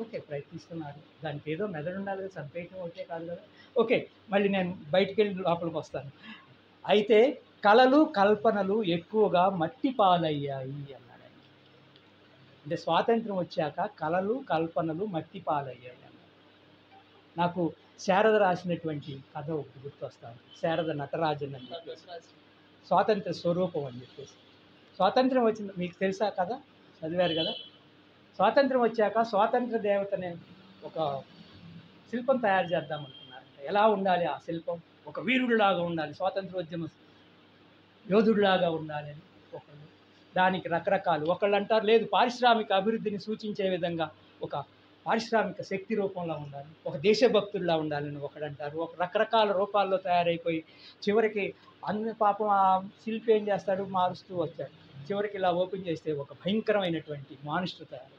ఓకే, ప్రయత్నిస్తున్నారు. దానికి ఏదో మెదడు ఉండాలి కదా, చంపేయటం ఓకే కాదు కదా. ఓకే, మళ్ళీ నేను బయటికి వెళ్ళి లోపలికి వస్తాను. అయితే కళలు కల్పనలు ఎక్కువగా మట్టి పాలయ్యాయి అన్నాడు ఆయన. అంటే స్వాతంత్రం వచ్చాక కళలు కల్పనలు మట్టి పాలయ్యాయి అన్నాడు. నాకు శారద రాసినటువంటి కథ ఒకటి గుర్తొస్తాను. శారద నటరాజన్ అని చెప్పేసి, స్వాతంత్ర స్వరూపం అని చెప్పేసి. స్వాతంత్రం వచ్చింది మీకు తెలుసా కదా, చదివారు కదా. స్వాతంత్రం వచ్చాక స్వాతంత్ర దేవతనే ఒక శిల్పం తయారు చేద్దాం అనుకున్నారంట. ఎలా ఉండాలి ఆ శిల్పం? ఒక వీరుడిలాగా ఉండాలి, స్వాతంత్రోద్యమ యోధుడిలాగా ఉండాలి అని ఒకళ్ళు. దానికి రకరకాలు, ఒకళ్ళు అంటారు లేదు పారిశ్రామిక అభివృద్ధిని సూచించే విధంగా ఒక పారిశ్రామిక శక్తి రూపంలో ఉండాలి, ఒక దేశభక్తుడిలా ఉండాలని ఒకడు అంటారు. ఒక రకరకాల రూపాల్లో తయారైపోయి చివరికి అన్ని పాపం ఆ శిల్పి ఏం చేస్తాడు, మారుస్తూ వచ్చాడు. చివరికి ఇలా ఓపెన్ చేస్తే ఒక భయంకరమైనటువంటి మానిస్టర్ తయారు.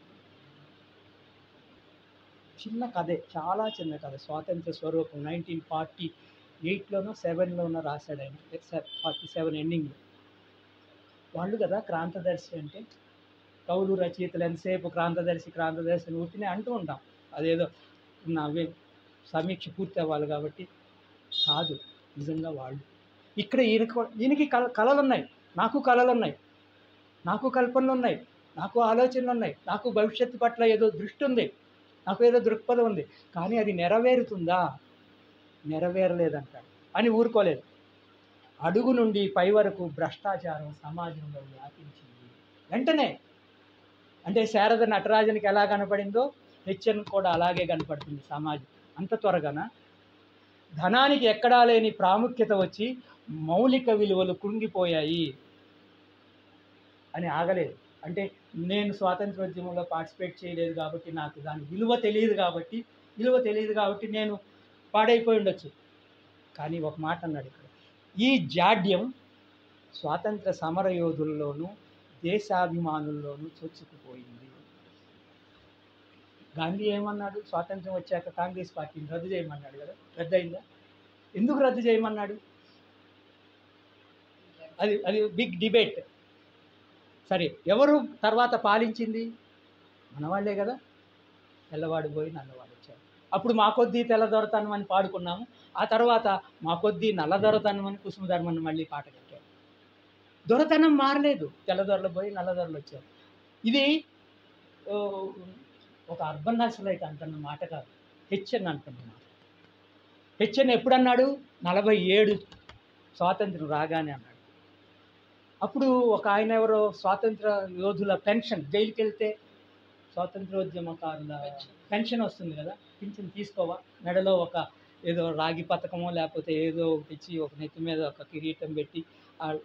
చిన్న కథే, చాలా చిన్న కథ. స్వాతంత్ర స్వరూపం 1948లోనో 7లోనో రాశాడు ఆయన, 47 ఎండింగ్లో. వాళ్ళు కదా క్రాంతదర్శి అంటే, కవులు రచయితలు ఎంతసేపు క్రాంతదర్శి క్రాంతదర్శి అని ఊరినే అంటూ ఉంటాం. అదేదో నవ్వే సమీక్ష పూర్తి అవ్వాలి కాబట్టి కాదు, నిజంగా వాళ్ళు. ఇక్కడ ఈయనకి కళలు ఉన్నాయి, నాకు కళలు ఉన్నాయి, నాకు కల్పనలు ఉన్నాయి, నాకు ఆలోచనలు ఉన్నాయి, నాకు భవిష్యత్తు పట్ల ఏదో దృష్టి ఉంది, నాకు ఏదో దృక్పథం ఉంది. కానీ అది నెరవేరుతుందా? నెరవేరలేదంటాడు. అని ఊరుకోలేదు. అడుగు నుండి పై వరకు భ్రష్టాచారం సమాజంలో వ్యాపించింది. వెంటనే అంటే శారద నటరాజన్కి ఎలా కనపడిందో హెచ్ఎన్ కూడా అలాగే కనపడుతుంది సమాజం. అంత త్వరగాన ధనానికి ఎక్కడా లేని ప్రాముఖ్యత వచ్చి మౌలిక విలువలు కృంగిపోయాయి అని ఆగలేదు. అంటే నేను స్వాతంత్రోద్యమంలో పార్టిసిపేట్ చేయలేదు కాబట్టి నాకు దాని విలువ తెలియదు కాబట్టి నేను పాడైపోయి ఉండొచ్చు. కానీ ఒక మాట అన్నాడు ఇక్కడ, ఈ జాడ్యం స్వాతంత్ర సమరయోధుల్లోనూ దేశాభిమానుల్లోనూ చొచ్చుకుపోయింది. గాంధీ ఏమన్నాడు? స్వాతంత్రం వచ్చాక కాంగ్రెస్ పార్టీని రద్దు చేయమన్నాడు కదా, రద్దు అయిందా? ఎందుకు రద్దు చేయమన్నాడు? అది బిగ్ డిబేట్. సరే, ఎవరు తర్వాత పాలించింది? మనవాళ్లే కదా. తెల్లవాడు పోయి నల్లవాడు వచ్చారు. అప్పుడు మా కొద్దీ తెల్లదొరతనం అని పాడుకున్నాము. ఆ తర్వాత మా కొద్దీ నల్లదొరతనం అని కుసుమధర్మని మళ్ళీ పాట కట్టారు. దొరతనం మారలేదు, తెల్లదొరలు పోయి నల్లదొరలు వచ్చారు. ఇది ఒక అర్బన్ నక్సలైట్ అంటున్న మాట కాదు, హెచ్ఎన్ అంటున్న మాట. హెచ్ఎన్ ఎప్పుడన్నాడు? 47 స్వాతంత్రం రాగానే అన్నాడు. అప్పుడు ఒక ఆయన ఎవరో స్వాతంత్ర యోధుల పెన్షన్, జైలుకి వెళ్తే స్వాతంత్రోద్యమకారుల పెన్షన్ వస్తుంది కదా, పింఛన్ తీసుకోవా? మెడలో ఒక ఏదో రాగి పథకమో లేకపోతే ఏదో ఇచ్చి ఒక నెత్తి మీద ఒక కిరీటం పెట్టి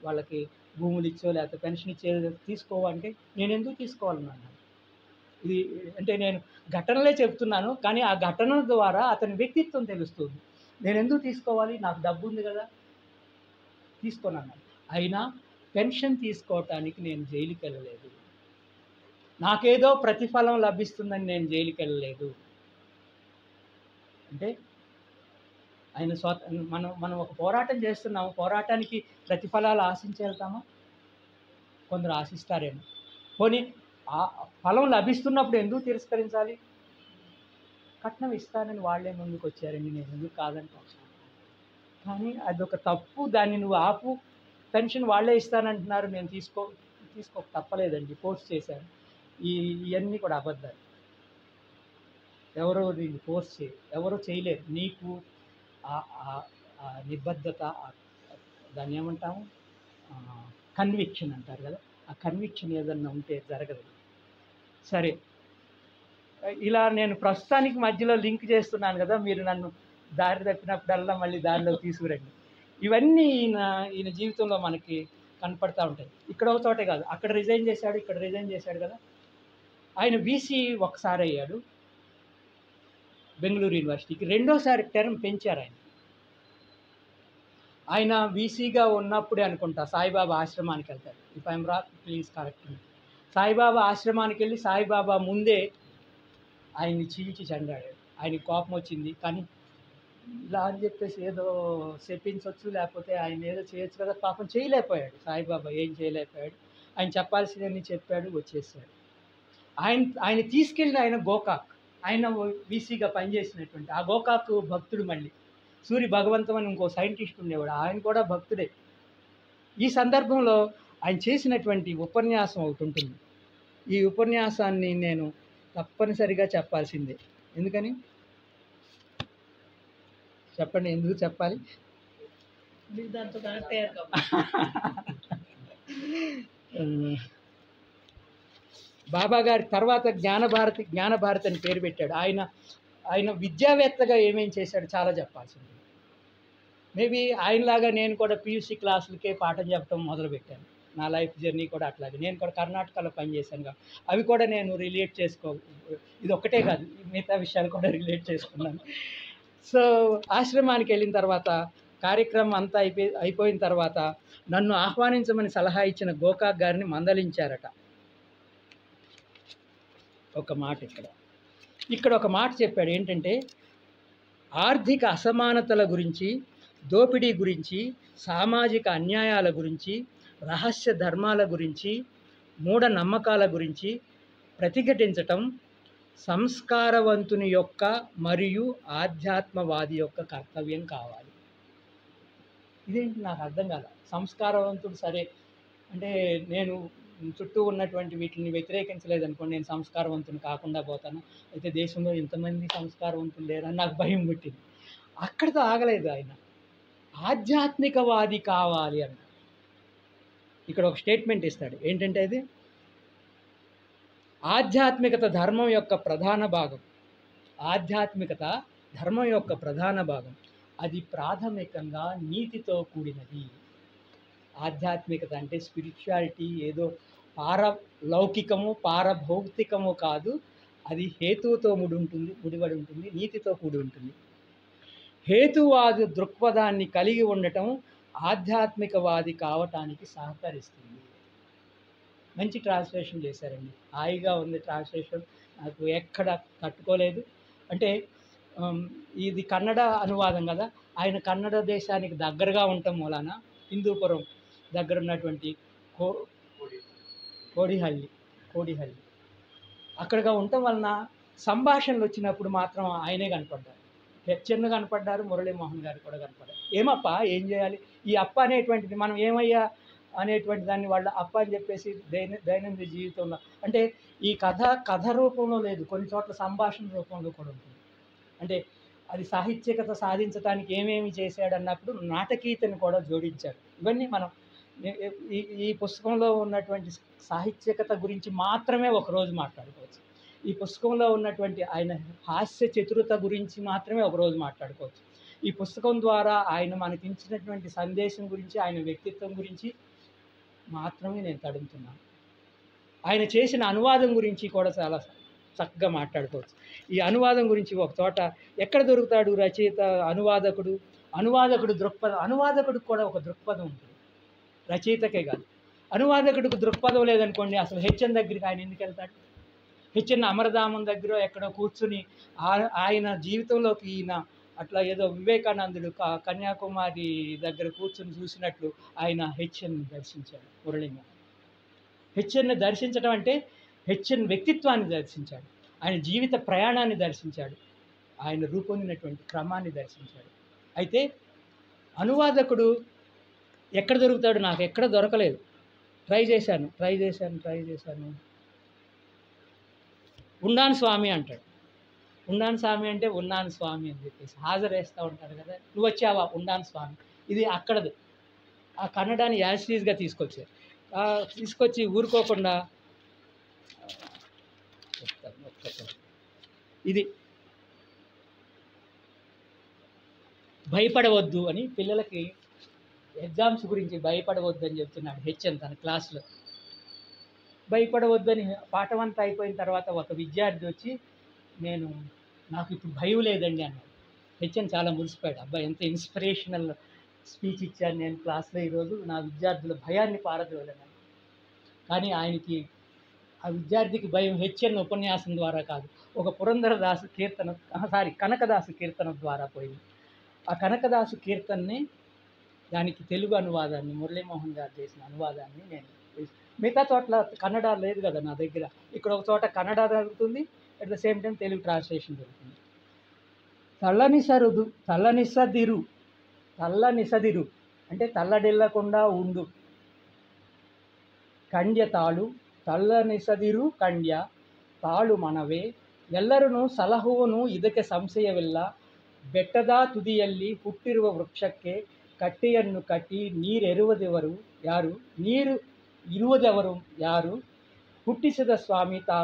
వాళ్ళకి భూములు ఇచ్చో లేకపోతే పెన్షన్ ఇచ్చే తీసుకోవా అంటే నేను ఎందుకు తీసుకోవాలన్నాను. ఇది అంటే నేను ఘటనలే చెప్తున్నాను, కానీ ఆ ఘటన ద్వారా అతని వ్యక్తిత్వం తెలుస్తుంది. నేను ఎందుకు తీసుకోవాలి? నాకు డబ్బు ఉంది కదా, తీసుకోనన్నాను. అయినా పెన్షన్ తీసుకోవటానికి నేను జైలుకి వెళ్ళలేదు, నాకేదో ప్రతిఫలం లభిస్తుందని నేను జైలుకి వెళ్ళలేదు. అంటే ఆయన మనం ఒక పోరాటం చేస్తున్నాము, పోరాటానికి ప్రతిఫలాలు ఆశించి వెళ్తామా? కొందరు ఆశిస్తారేమో. పోనీ ఆ ఫలం లభిస్తున్నప్పుడు ఎందుకు తిరస్కరించాలి? కట్నం ఇస్తానని వాళ్ళే ముందుకు వచ్చారండి, నేను ఎందుకు కాదంటాను. కానీ అదొక తప్పు, దాన్ని నువ్వు ఆపు. పెన్షన్ వాళ్ళే ఇస్తానంటున్నారు, నేను తీసుకో తప్పలేదండి, ఫోర్స్ చేశాను. ఇవన్నీ కూడా అబద్ధాలు. ఎవరో దీన్ని ఫోర్స్ ఎవరో చేయలేరు. నీకు ఆ నిబద్ధత, దాన్ని ఏమంటాము, కన్విక్షన్ అంటారు కదా, ఆ కన్విక్షన్ ఏదన్నా ఉంటే జరగదు. సరే, ఇలా నేను ప్రస్తుతానికి మధ్యలో లింక్ చేస్తున్నాను కదా, మీరు నన్ను దారి తప్పినప్పుడల్లా మళ్ళీ దారిలో తీసుకురండి. ఇవన్నీ ఈయన జీవితంలో మనకి కనపడతా ఉంటాయి. ఇక్కడ ఒక చోటే కాదు, అక్కడ రిజైన్ చేశాడు, ఇక్కడ రిజైన్ చేశాడు కదా. ఆయన బీసీ ఒకసారి అయ్యాడు బెంగళూరు యూనివర్సిటీకి, రెండోసారి టర్మ్ పెంచారు ఆయన వీసీగా ఉన్నప్పుడే అనుకుంటా సాయిబాబా ఆశ్రమానికి వెళ్తారు. If I'm wrong please correct me. Saibaba ఆశ్రమానికి వెళ్ళి సాయిబాబా ముందే ఆయన్ని చీల్చి చెండాడాడు. ఆయనకి కోపం వచ్చింది, కానీ ఇలా అని చెప్పేసి ఏదో చెప్పించవచ్చు, లేకపోతే ఆయన ఏదో చేయొచ్చు కదా, పాపం చేయలేకపోయాడు. సాయిబాబా ఏం చేయలేకపోయాడు. ఆయన చెప్పాల్సినవన్నీ చెప్పాడు, వచ్చేసాడు. ఆయన ఆయన తీసుకెళ్ళిన ఆయన గోకాక్, ఆయన వీసీగా పనిచేసినటువంటి ఆ గోకాక్ భక్తుడు. మళ్ళీ సూరి భగవంతం అని ఇంకో సైంటిస్ట్ ఉండేవాడు, ఆయన కూడా భక్తుడే. ఈ సందర్భంలో ఆయన చేసినటువంటి ఉపన్యాసం ఒకటి ఉంటుంది. ఈ ఉపన్యాసాన్ని నేను తప్పనిసరిగా చెప్పాల్సిందే. ఎందుకని చెప్పండి, ఎందుకు చెప్పాలి? మీరు దాంతో కనెక్ట్ అయ్యారు కాబట్టి. బాబా గారి తర్వాత జ్ఞానభారతి అని పేరు పెట్టాడు. ఆయన విద్యావేత్తగా ఏమేం చేశాడు చాలా చెప్పాల్సింది. మేబీ ఆయనలాగా నేను కూడా పియూసీ క్లాసులకే పాఠం చెప్పడం మొదలుపెట్టాను. నా లైఫ్ జర్నీ కూడా అట్లాగే. నేను కూడా కర్ణాటకలో పనిచేశాను కాబట్టి అవి కూడా నేను రిలేట్ ఇది ఒక్కటే కాదు, మిగతా విషయాలు కూడా రిలేట్ చేసుకున్నాను. సో ఆశ్రమానికి వెళ్ళిన తర్వాత కార్యక్రమం అంతా అయిపోయిన తర్వాత నన్ను ఆహ్వానించమని సలహా ఇచ్చిన గోకాక్ గారిని మందలించారట. ఒక మాట ఇక్కడ ఒక మాట చెప్పాడు. ఏంటంటే, ఆర్థిక అసమానతల గురించి, దోపిడీ గురించి, సామాజిక అన్యాయాల గురించి, రహస్య ధర్మాల గురించి, మూఢనమ్మకాల గురించి ప్రతిఘటించటం సంస్కారవంతుని యొక్క మరియు ఆధ్యాత్మవాది యొక్క కర్తవ్యం కావాలి. ఇదేంటి నాకు అర్థం కాల. సంస్కారవంతుడు సరే అంటే నేను చుట్టూ ఉన్నటువంటి వీటిని వ్యతిరేకించలేదనుకోండి, నేను సంస్కారవంతుని కాకుండా పోతాను. అయితే దేశంలో ఇంతమంది సంస్కారవంతులు లేరని నాకు భయం పుట్టింది. అక్కడితో ఆగలేదు ఆయన, ఆధ్యాత్మికవాది కావాలి అన్న. ఇక్కడ ఒక స్టేట్మెంట్ ఇస్తాడు. ఏంటంటే అది ఆధ్యాత్మికత ధర్మం యొక్క ప్రధాన భాగం. ఆధ్యాత్మికత ధర్మం యొక్క ప్రధాన భాగం. అది ప్రాథమికంగా నీతితో కూడినది. ఆధ్యాత్మికత అంటే స్పిరిచువాలిటీ ఏదో పారలౌకికము పారభౌతికము కాదు. అది హేతువుతో ముడిపడి ఉంటుంది, నీతితో కూడి ఉంటుంది. హేతువాది దృక్పథాన్ని కలిగి ఉండటం ఆధ్యాత్మికవాది కావటానికి సహకరిస్తుంది. మంచి ట్రాన్స్లేషన్ చేశారండి, హాయిగా ఉంది ట్రాన్స్లేషన్, నాకు ఎక్కడ తట్టుకోలేదు. అంటే ఇది కన్నడ అనువాదం కదా, ఆయన కన్నడ దేశానికి దగ్గరగా ఉండటం మూలాన హిందూపురం దగ్గర ఉన్నటువంటి కోడిహల్లి అక్కడగా ఉండటం వలన సంభాషణలు వచ్చినప్పుడు మాత్రం ఆయనే కనపడ్డారు. హెచ్ఎన్ కనపడ్డారు, మురళీమోహన్ గారు కూడా కనపడ్డారు. ఏమప్ప ఏం చేయాలి, ఈ అప్ప అనేటువంటిది మనం ఏమయ్యా అనేటువంటి దాన్ని వాళ్ళ అప్ప అని చెప్పేసి దైనందిన జీవితంలో అంటే ఈ కథ రూపంలో లేదు, కొన్ని చోట్ల సంభాషణ రూపంలో కూడా ఉంటుంది. అంటే అది సాహిత్యకత సాధించడానికి ఏమేమి చేశాడు అన్నప్పుడు నాటకీయతను కూడా జోడించారు. ఇవన్నీ మనం ఈ పుస్తకంలో ఉన్నటువంటి సాహిత్యకత గురించి మాత్రమే ఒకరోజు మాట్లాడుకోవచ్చు. ఈ పుస్తకంలో ఉన్నటువంటి ఆయన హాస్య చతురత గురించి మాత్రమే ఒకరోజు మాట్లాడుకోవచ్చు. ఈ పుస్తకం ద్వారా ఆయన మనకి ఇచ్చినటువంటి సందేశం గురించి, ఆయన వ్యక్తిత్వం గురించి మాత్రమే నేను తడుముతున్నాను. ఆయన చేసిన అనువాదం గురించి కూడా చాలా చక్కగా మాట్లాడుకోవచ్చు. ఈ అనువాదం గురించి ఒక చోట ఎక్కడ దొరుకుతాడు రచయిత, అనువాదకుడు దృక్పథం. అనువాదకుడికి కూడా ఒక దృక్పథం ఉంటుంది, రచయితకే కాదు. అనువాదకుడికి దృక్పథం లేదనుకోండి, అసలు హెచ్ఎన్ దగ్గరికి ఆయన ఎందుకు వెళ్తాడు? హెచ్ఎన్ అమరధామం దగ్గర ఎక్కడో కూర్చుని ఆయన జీవితంలోకి ఈయన అట్లా ఏదో వివేకానందుడు కన్యాకుమారి దగ్గర కూర్చుని చూసినట్లు ఆయన హెచ్ఎన్ని దర్శించాడు. మురళీమోహన్ హెచ్ఎన్ని దర్శించడం అంటే హెచ్ఎన్ వ్యక్తిత్వాన్ని దర్శించాడు, ఆయన జీవిత ప్రయాణాన్ని దర్శించాడు, ఆయన రూపొందినటువంటి క్రమాన్ని దర్శించాడు. అయితే అనువాదకుడు ఎక్కడ దొరుకుతాడు? నాకు ఎక్కడ దొరకలేదు. ట్రై చేశాను. ఉన్నాను స్వామి అంటాడు. ఉన్నాను స్వామి అంటే ఉన్నాను స్వామి అని చెప్పేసి హాజరేస్తూ ఉంటాడు కదా, నువ్వు వచ్చావా ఉన్నాను స్వామి. ఇది అక్కడది. ఆ కన్నడాన్ని యాసిడ్గా తీసుకొచ్చారు. తీసుకొచ్చి ఊరుకోకుండా ఇది భయపడవద్దు అని పిల్లలకి ఎగ్జామ్స్ గురించి భయపడవద్దు అని చెప్తున్నాడు హెచ్ఎన్ తన క్లాస్లో. భయపడవద్దని పాఠం అంతా అయిపోయిన తర్వాత ఒక విద్యార్థి వచ్చి నాకు ఇప్పుడు భయం లేదండి అన్నాడు. హెచ్ఎన్ చాలా మురిసిపోయాడు. అబ్బాయి ఎంత ఇన్స్పిరేషనల్ స్పీచ్ ఇచ్చాను నేను క్లాస్లో ఈరోజు, నా విద్యార్థుల భయాన్ని పారద్రోలేను. కానీ ఆయనకి ఆ విద్యార్థికి భయం హెచ్ఎన్ ఉపన్యాసం ద్వారా కాదు, ఒక కనకదాసు కీర్తన ద్వారా పోయింది. ఆ కనకదాసు కీర్తనని దానికి తెలుగు అనువాదాన్ని మురళీమోహన్ గారు చేసిన అనువాదాన్ని నేను మిగతా చోట్ల కన్నడ లేదు కదా నా దగ్గర. ఇక్కడ ఒక చోట కన్నడ జరుగుతుంది, at the same time Telugu translation జరుగుతుంది. తల్లనిసదిరు అంటే తల్లడిల్లకుండా ఉండు. ಕಂಡ್ಯ ತಾಳು ತಲ್ಲನಿಸದಿರು ಕಂಡ್ಯ ತಾಳು ಮನವೇ ಎಲ್ಲರನ್ನು ಸಲಹುವನು ಇದಕ್ಕೆ ಸಂಶಯವಿಲ್ಲ. ಬೆಟ್ಟದ ತುದಿಯಲ್ಲಿ ಹುಟ್ಟಿರುವ ವೃಕ್ಷಕ್ಕೆ ಕಟ್ಟೆಯನ್ನು ಕಟ್ಟಿ ನೀರೆರುವುದೆವರು ಯಾರು, ನೀರು ಇರುವುದೆವರು ಯಾರು, ಹುಟ್ಟಿಸಿದ ಸ್ವಾಮಿ ತಾ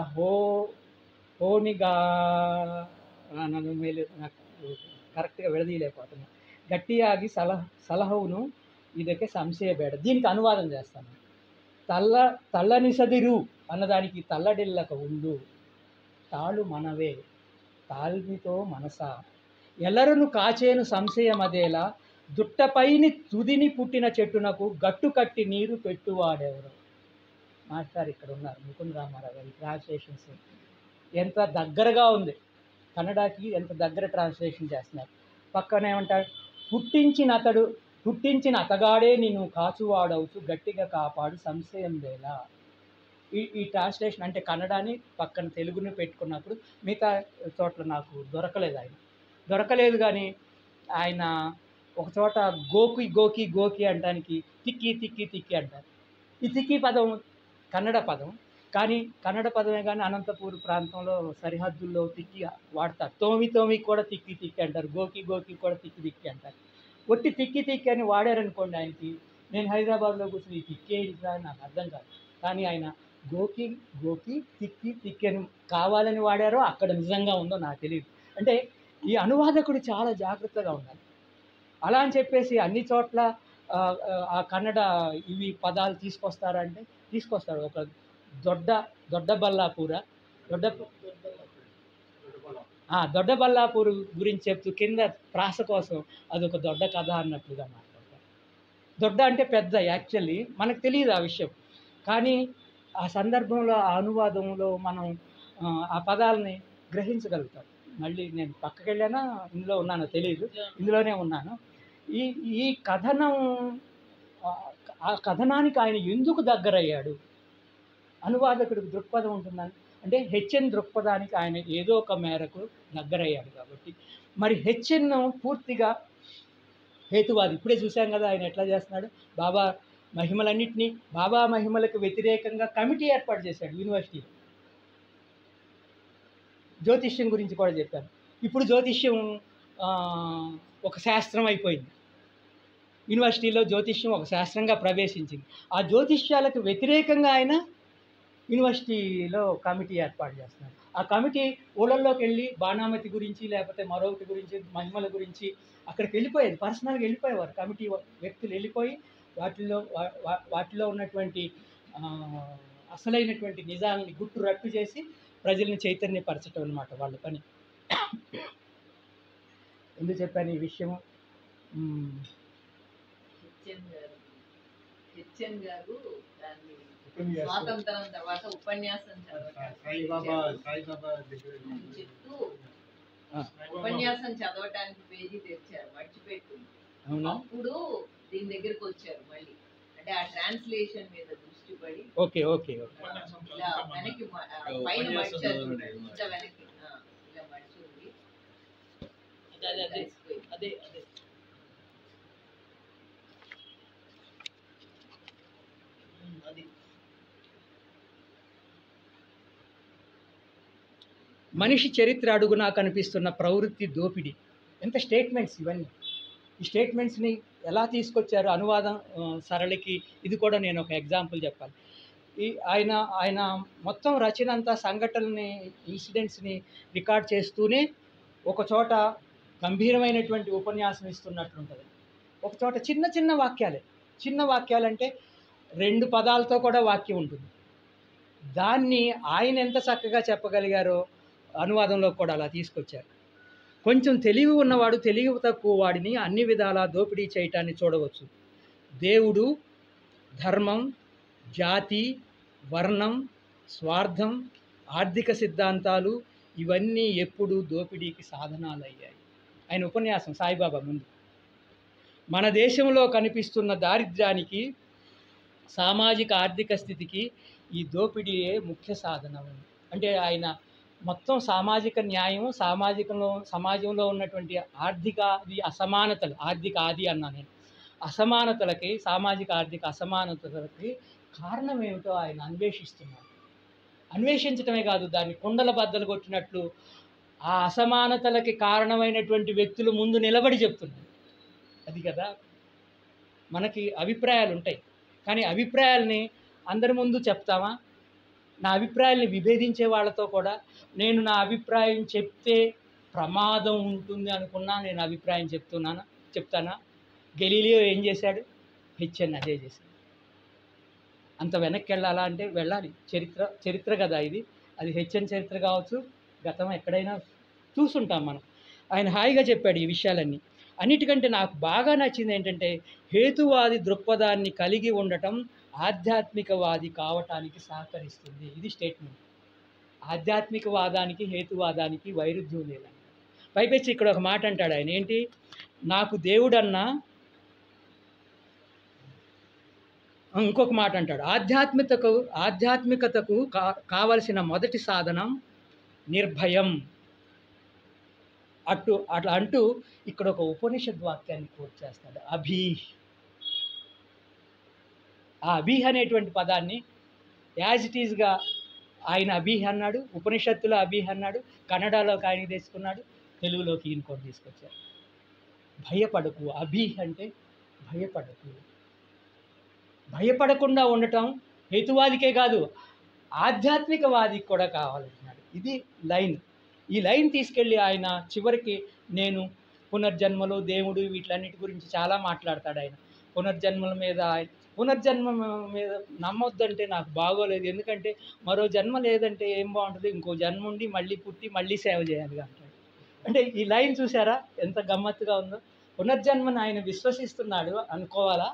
ಹೋನಿಗಾ ನನ್ನ ಮೇಲೆ కరెక్ట్గా విడదీయలేకపోతున్నా. గట్టియాగి సలహవును ఇదಕ್ಕೆ సంశయ బేడ. దీనికి అనువాదం చేస్తాను. తల్లనిసదిరు అన్నదానికి తల్లడిల్లక ఉండు, తాళు మనవే తాల్మితో మనస, ఎల్లరను కాచేను సంశయమదేలా, దుట్టపైని తుదిని పుట్టిన చెట్టునకు గట్టు కట్టి నీరు పెట్టువాడెవరు. మాస్టర్ ఇక్కడ ఉన్నారు, ముకుంద రామారావు గారి ట్రాన్స్లేషన్స్ ఎంత దగ్గరగా ఉంది, కన్నడకి ఎంత దగ్గర ట్రాన్స్లేషన్ చేస్తున్నారు. పక్కన ఏమంటారు, పుట్టించిన అతగాడే నిన్ను కాచువాడవుతూ గట్టిగా కాపాడు సంశయం వేలా. ఈ ట్రాన్స్లేషన్ అంటే కన్నడని పక్కన తెలుగుని పెట్టుకున్నప్పుడు మిగతా చోట్ల నాకు దొరకలేదు. కానీ ఆయన ఒక చోట గోకి అంటానికి తిక్కి అంటారు. ఈ తిక్కి పదం కన్నడ పదం, కానీ కన్నడ పదమే కానీ అనంతపూర్ ప్రాంతంలో సరిహద్దుల్లో తిక్కి వాడతారు. తోమి కూడా తిక్కి అంటారు, గోకి కూడా తిక్కి అంటారు. ఒట్టి తిక్కి అని వాడారనుకోండి, ఆయనకి నేను హైదరాబాద్లో కూర్చొని ఈ తిక్కి ఏంటిరా నాకు అర్థం కాదు. కానీ ఆయన గోకి తిక్కి అని కావాలని వాడారో అక్కడ నిజంగా ఉందో నాకు తెలియదు. అంటే ఈ అనువాదకుడు చాలా జాగ్రత్తగా ఉండాలి. అలా అని చెప్పేసి అన్ని చోట్ల ఆ కన్నడ ఇవి పదాలు తీసుకొస్తారంటే తీసుకొస్తాడు. ఒక దొడ్డబల్లాపూర్ గురించి చెప్తూ కింద ప్రాస కోసం అదొక దొడ్డ కథ అన్నట్లుగా మాట్లాడతారు. దొడ్డ అంటే పెద్ద, యాక్చువల్లీ మనకు తెలియదు ఆ విషయం. కానీ ఆ సందర్భంలో ఆ అనువాదంలో మనం ఆ పదాలని గ్రహించగలుగుతాం. మళ్ళీ నేను పక్కకి వెళ్ళానా ఇందులో ఉన్నానో తెలియదు, ఇందులోనే ఉన్నాను. ఈ కథనం, ఆ కథనానికి ఆయన ఎందుకు దగ్గరయ్యాడు, అనువాదకుడికి దృక్పథం ఉంటుందని అంటే హెచ్ఎన్ దృక్పథానికి ఆయన ఏదో ఒక మేరకు దగ్గరయ్యాడు. కాబట్టి మరి హెచ్ఎన్ పూర్తిగా హేతువాది. ఇప్పుడే చూసాం కదా ఆయన ఎట్లా చేస్తున్నాడు. బాబా మహిమలకు వ్యతిరేకంగా కమిటీ ఏర్పాటు చేశాడు యూనివర్సిటీలో. జ్యోతిష్యం గురించి కూడా చెప్పాను. ఇప్పుడు జ్యోతిష్యం ఒక శాస్త్రం అయిపోయింది. యూనివర్సిటీలో జ్యోతిష్యం ఒక శాస్త్రంగా ప్రవేశించింది. ఆ జ్యోతిష్యాలకు వ్యతిరేకంగా ఆయన యూనివర్సిటీలో కమిటీ ఏర్పాటు చేస్తున్నారు. ఆ కమిటీ ఊళ్ళల్లోకి వెళ్ళి బాణామతి గురించి లేకపోతే మరొకటి గురించి మహిమల గురించి అక్కడికి వెళ్ళిపోయేది, పర్సనల్గా వెళ్ళిపోయేవారు. కమిటీ వ్యక్తులు వెళ్ళిపోయి వాటిలో ఉన్నటువంటి అసలైనటువంటి నిజాలని రట్టు చేసి ప్రజల్ని చైతన్యపరచడం అన్నమాట వాళ్ళ పని. ఎందుకు చెప్పాను ఈ విషయం? హెచ్ఎన్ గారు దాన్ని స్వాతంత్రం తర్వాత ఉపన్యాసం చెప్తూ ఉపన్యాసం చదవటానికి పేజీ తెచ్చారు, మర్చిపెట్టింది. అప్పుడు దీని దగ్గరకు వచ్చారు మళ్ళీ, అంటే ఆ ట్రాన్స్లేషన్ మీద దృష్టి పడి ఇలా వెనక్కి పైన మర్చారు, ఇలా వెనక్కి ఇలా మర్చింది. అదే మనిషి చరిత్ర అడుగునా కనిపిస్తున్న ప్రవృత్తి దోపిడీ. ఎంత స్టేట్మెంట్స్ ఇవన్నీ! ఈ స్టేట్మెంట్స్ని ఎలా తీసుకొచ్చారు అనువాదం సరళికి, ఇది కూడా నేను ఒక ఎగ్జాంపుల్ చెప్పాలి. ఆయన మొత్తం రచన అంతా సంఘటనల్ని, ఇన్సిడెంట్స్ని రికార్డ్ చేస్తూనే ఒక చోట గంభీరమైనటువంటి ఉపన్యాసం ఇస్తున్నట్లుంటుంది, ఒక చోట చిన్న వాక్యాలంటే 2 పదాలతో కూడా వాక్యం ఉంటుంది. దాన్ని ఆయన ఎంత చక్కగా చెప్పగలిగారో అనువాదంలో కూడా అలా తీసుకొచ్చారు. కొంచెం తెలివి ఉన్నవాడు తెలివి తక్కువ వాడిని అన్ని విధాలా దోపిడీ చేయటాన్ని చూడవచ్చు. దేవుడు, ధర్మం, జాతి, వర్ణం, స్వార్థం, ఆర్థిక సిద్ధాంతాలు ఇవన్నీ ఎప్పుడు దోపిడీకి సాధనాలు అయ్యాయి ఆయన ఉపన్యాసం సాయిబాబా ముందు. మన దేశంలో కనిపిస్తున్న దారిద్ర్యానికి, సామాజిక ఆర్థిక స్థితికి ఈ దోపిడీయే ముఖ్య సాధనం. అంటే ఆయన మొత్తం సామాజిక న్యాయం, సమాజంలో ఉన్నటువంటి ఆర్థిక ఆది అన్నా నేను, అసమానతలకి, సామాజిక ఆర్థిక అసమానతలకి కారణం ఏమిటో ఆయన అన్వేషిస్తున్నారు. అన్వేషించటమే కాదు, దాన్ని కుండల బద్దలు కొట్టినట్లు ఆ అసమానతలకి కారణమైనటువంటి వ్యక్తులు ముందు నిలబడి చెప్తున్నారు. అది కదా, మనకి అభిప్రాయాలు ఉంటాయి, కానీ అభిప్రాయాల్ని అందరి ముందు చెప్తామా? నా అభిప్రాయాల్ని విభేదించే వాళ్ళతో కూడా నేను నా అభిప్రాయం చెప్తే ప్రమాదం ఉంటుంది అనుకున్నా నేను అభిప్రాయం చెప్తానా? గెలీలియో ఏం చేశాడు? హెచ్ఎన్ అదే చేశాడు. అంత వెనక్కి వెళ్ళాలా అంటే వెళ్ళాలి. చరిత్ర కదా ఇది. అది హెచ్ఎన్ చరిత్ర కావచ్చు, గతం ఎక్కడైనా చూసుంటాం మనం. ఆయన హాయిగా చెప్పాడు ఈ విషయాలన్నీ. అన్నిటికంటే నాకు బాగా నచ్చింది ఏంటంటే, హేతువాది దృక్పథాన్ని కలిగి ఉండటం ఆధ్యాత్మికవాది కావటానికి సహకరిస్తుంది. ఇది స్టేట్మెంట్. ఆధ్యాత్మికవాదానికి హేతువాదానికి వైరుధ్యం లేదంట. పైపెచ్చి ఇక్కడ ఒక మాట అంటాడు ఆయన, ఏంటి? నాకు దేవుడన్నా, ఇంకొక మాట అంటాడు, ఆధ్యాత్మికతకు కావలసిన మొదటి సాధనం నిర్భయం. అట్లా అంటూ ఇక్కడ ఒక ఉపనిషద్ వాక్యాన్ని కోట్ చేస్తాడు, అభీహ్. ఆ అభీహ్ అనేటువంటి పదాన్ని యాజ్ ఇట్ ఈజ్గా ఆయన అభీహ్ అన్నాడు, ఉపనిషత్తులో అభీహ్ అన్నాడు, కన్నడలోకి ఆయన తీసుకున్నాడు, తెలుగులోకి ఈయన కూడా తీసుకొచ్చారు. భయపడకు. అభీహ్ అంటే భయపడకు. భయపడకుండా ఉండటం హేతువాదికే కాదు, ఆధ్యాత్మికవాదికి కూడా కావాలంటున్నాడు. ఇది లైన్. ఈ లైన్ తీసుకెళ్ళి ఆయన చివరికి నేను పునర్జన్మలు, దేవుడు, వీటిలన్నిటి గురించి చాలా మాట్లాడతాడు ఆయన. పునర్జన్మ మీద నమ్మొద్దంటే నాకు బాగోలేదు, ఎందుకంటే మరో జన్మ లేదంటే ఏం బాగుంటుంది, ఇంకో జన్మ ఉండి మళ్ళీ పుట్టి మళ్ళీ సేవ చేయాలి అంటాడు. అంటే ఈ లైన్ చూసారా ఎంత గమ్మత్తుగా ఉందో? పునర్జన్మను ఆయన విశ్వసిస్తున్నాడు అనుకోవాలా,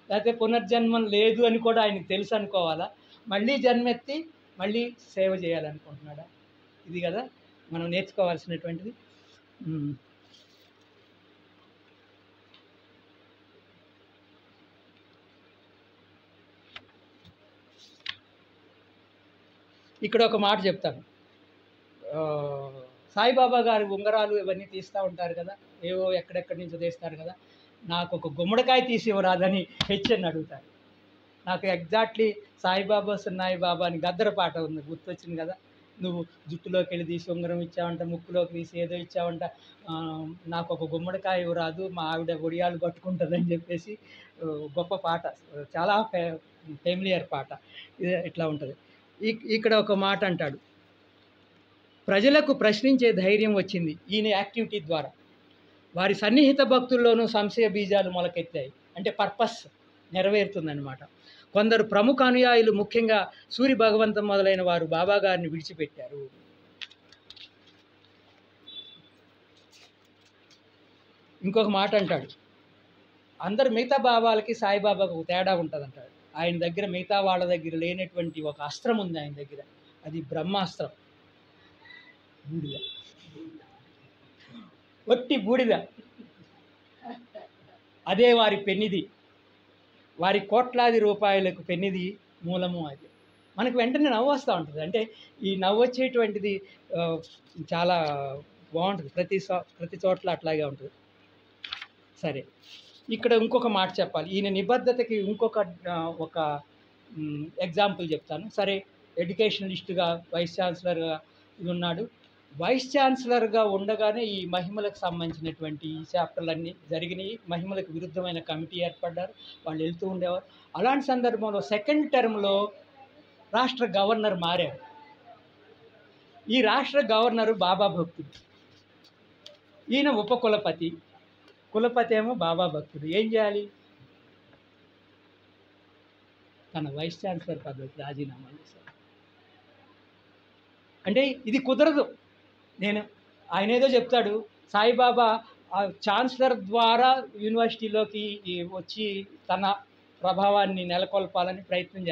లేకపోతే పునర్జన్మం లేదు అని కూడా ఆయనకు తెలుసు అనుకోవాలా? మళ్ళీ జన్మెత్తి మళ్ళీ సేవ చేయాలనుకుంటున్నాడా? ఇది కదా మనం నేర్చుకోవాల్సినటువంటిది. ఇక్కడ ఒక మాట చెప్తాను. సాయిబాబా గారి ఉంగరాలు ఇవన్నీ తీస్తూ ఉంటారు కదా, ఏవో ఎక్కడెక్కడి నుంచో తీస్తారు కదా. నాకు ఒక గుమ్మడికాయ తీసి ఇవ్వరాదని హెచ్ఎన్ అడుగుతారు. నాకు ఎగ్జాక్ట్లీ సాయిబాబా సున్నాయి బాబా అని గద్దర పాట ఉంది, గుర్తొచ్చింది కదా. నువ్వు జుట్టులోకి వెళ్ళి తీసి ఉంగరం ఇచ్చావంట, ముక్కులోకి తీసి ఏదో ఇచ్చావంట, నాకు ఒక గుమ్మడికాయ ఇవ్వరాదు, మా ఆవిడ ఒడియాలు పట్టుకుంటుందని చెప్పేసి గొప్ప పాట, చాలా ఫెమిలియర్ పాట. ఇట్లా ఉంటుంది. ఇక్కడ ఒక మాట అంటాడు, ప్రజలకు ప్రశ్నించే ధైర్యం వచ్చింది ఈయన యాక్టివిటీ ద్వారా. వారి సన్నిహిత భక్తుల్లోనూ సంశయ బీజాలు మొలకెత్తాయి. అంటే పర్పస్ నెరవేరుతుందన్నమాట. కొందరు ప్రముఖ అనుయాయులు, ముఖ్యంగా సూరి భగవంతం మొదలైన వారు బాబా గారిని విడిచిపెట్టారు. ఇంకొక మాట అంటాడు, అందరు మిగతా బాబాలకి సాయిబాబాకు తేడా ఉంటుంది అంటాడు. ఆయన దగ్గర మిగతా వాళ్ళ దగ్గర లేనటువంటి ఒక అస్త్రం ఉంది ఆయన దగ్గర, అది బ్రహ్మాస్త్రం. బూడిద, ఒట్టి బూడిద. అదే వారి పెన్నిది, వారి కోట్లాది రూపాయలకు పెన్నిది మూలము. అది మనకు వెంటనే నవ్వు వస్తూ ఉంటుంది. అంటే ఈ నవ్వు వచ్చేటువంటిది చాలా బాగుంటుంది, ప్రతి చోట్ల అట్లాగే ఉంటుంది. సరే, ఇక్కడ ఇంకొక మాట చెప్పాలి. ఈయన నిబద్ధతకి ఒక ఎగ్జాంపుల్ చెప్తాను. సరే, ఎడ్యుకేషనలిస్టుగా వైస్ ఛాన్సలర్గా ఉన్నాడు. వైస్ ఛాన్సలర్గా ఉండగానే ఈ మహిమలకు సంబంధించినటువంటి ఈ చాప్టర్లన్నీ జరిగినాయి. మహిమలకు విరుద్ధమైన కమిటీ ఏర్పడ్డారు, వాళ్ళు వెళ్తూ ఉండేవారు. అలాంటి సందర్భంలో సెకండ్ టర్మ్లో రాష్ట్ర గవర్నర్ మారారు. ఈ రాష్ట్ర గవర్నరు బాబా భక్తుడు, ఈయన ఉపకులపతి. కులపతి ఏమో బాబా భక్తుడు. ఏం చేయాలి? తన వైస్ ఛాన్సలర్ పదవికి రాజీనామా చేశారు. అంటే ఇది కుదరదు. ఆయన ఏదో చెప్తాడు, సాయిబాబా ఛాన్సలర్ ద్వారా యూనివర్సిటీలోకి వచ్చి తన ప్రభావాన్ని నెలకొల్పాలని ప్రయత్నం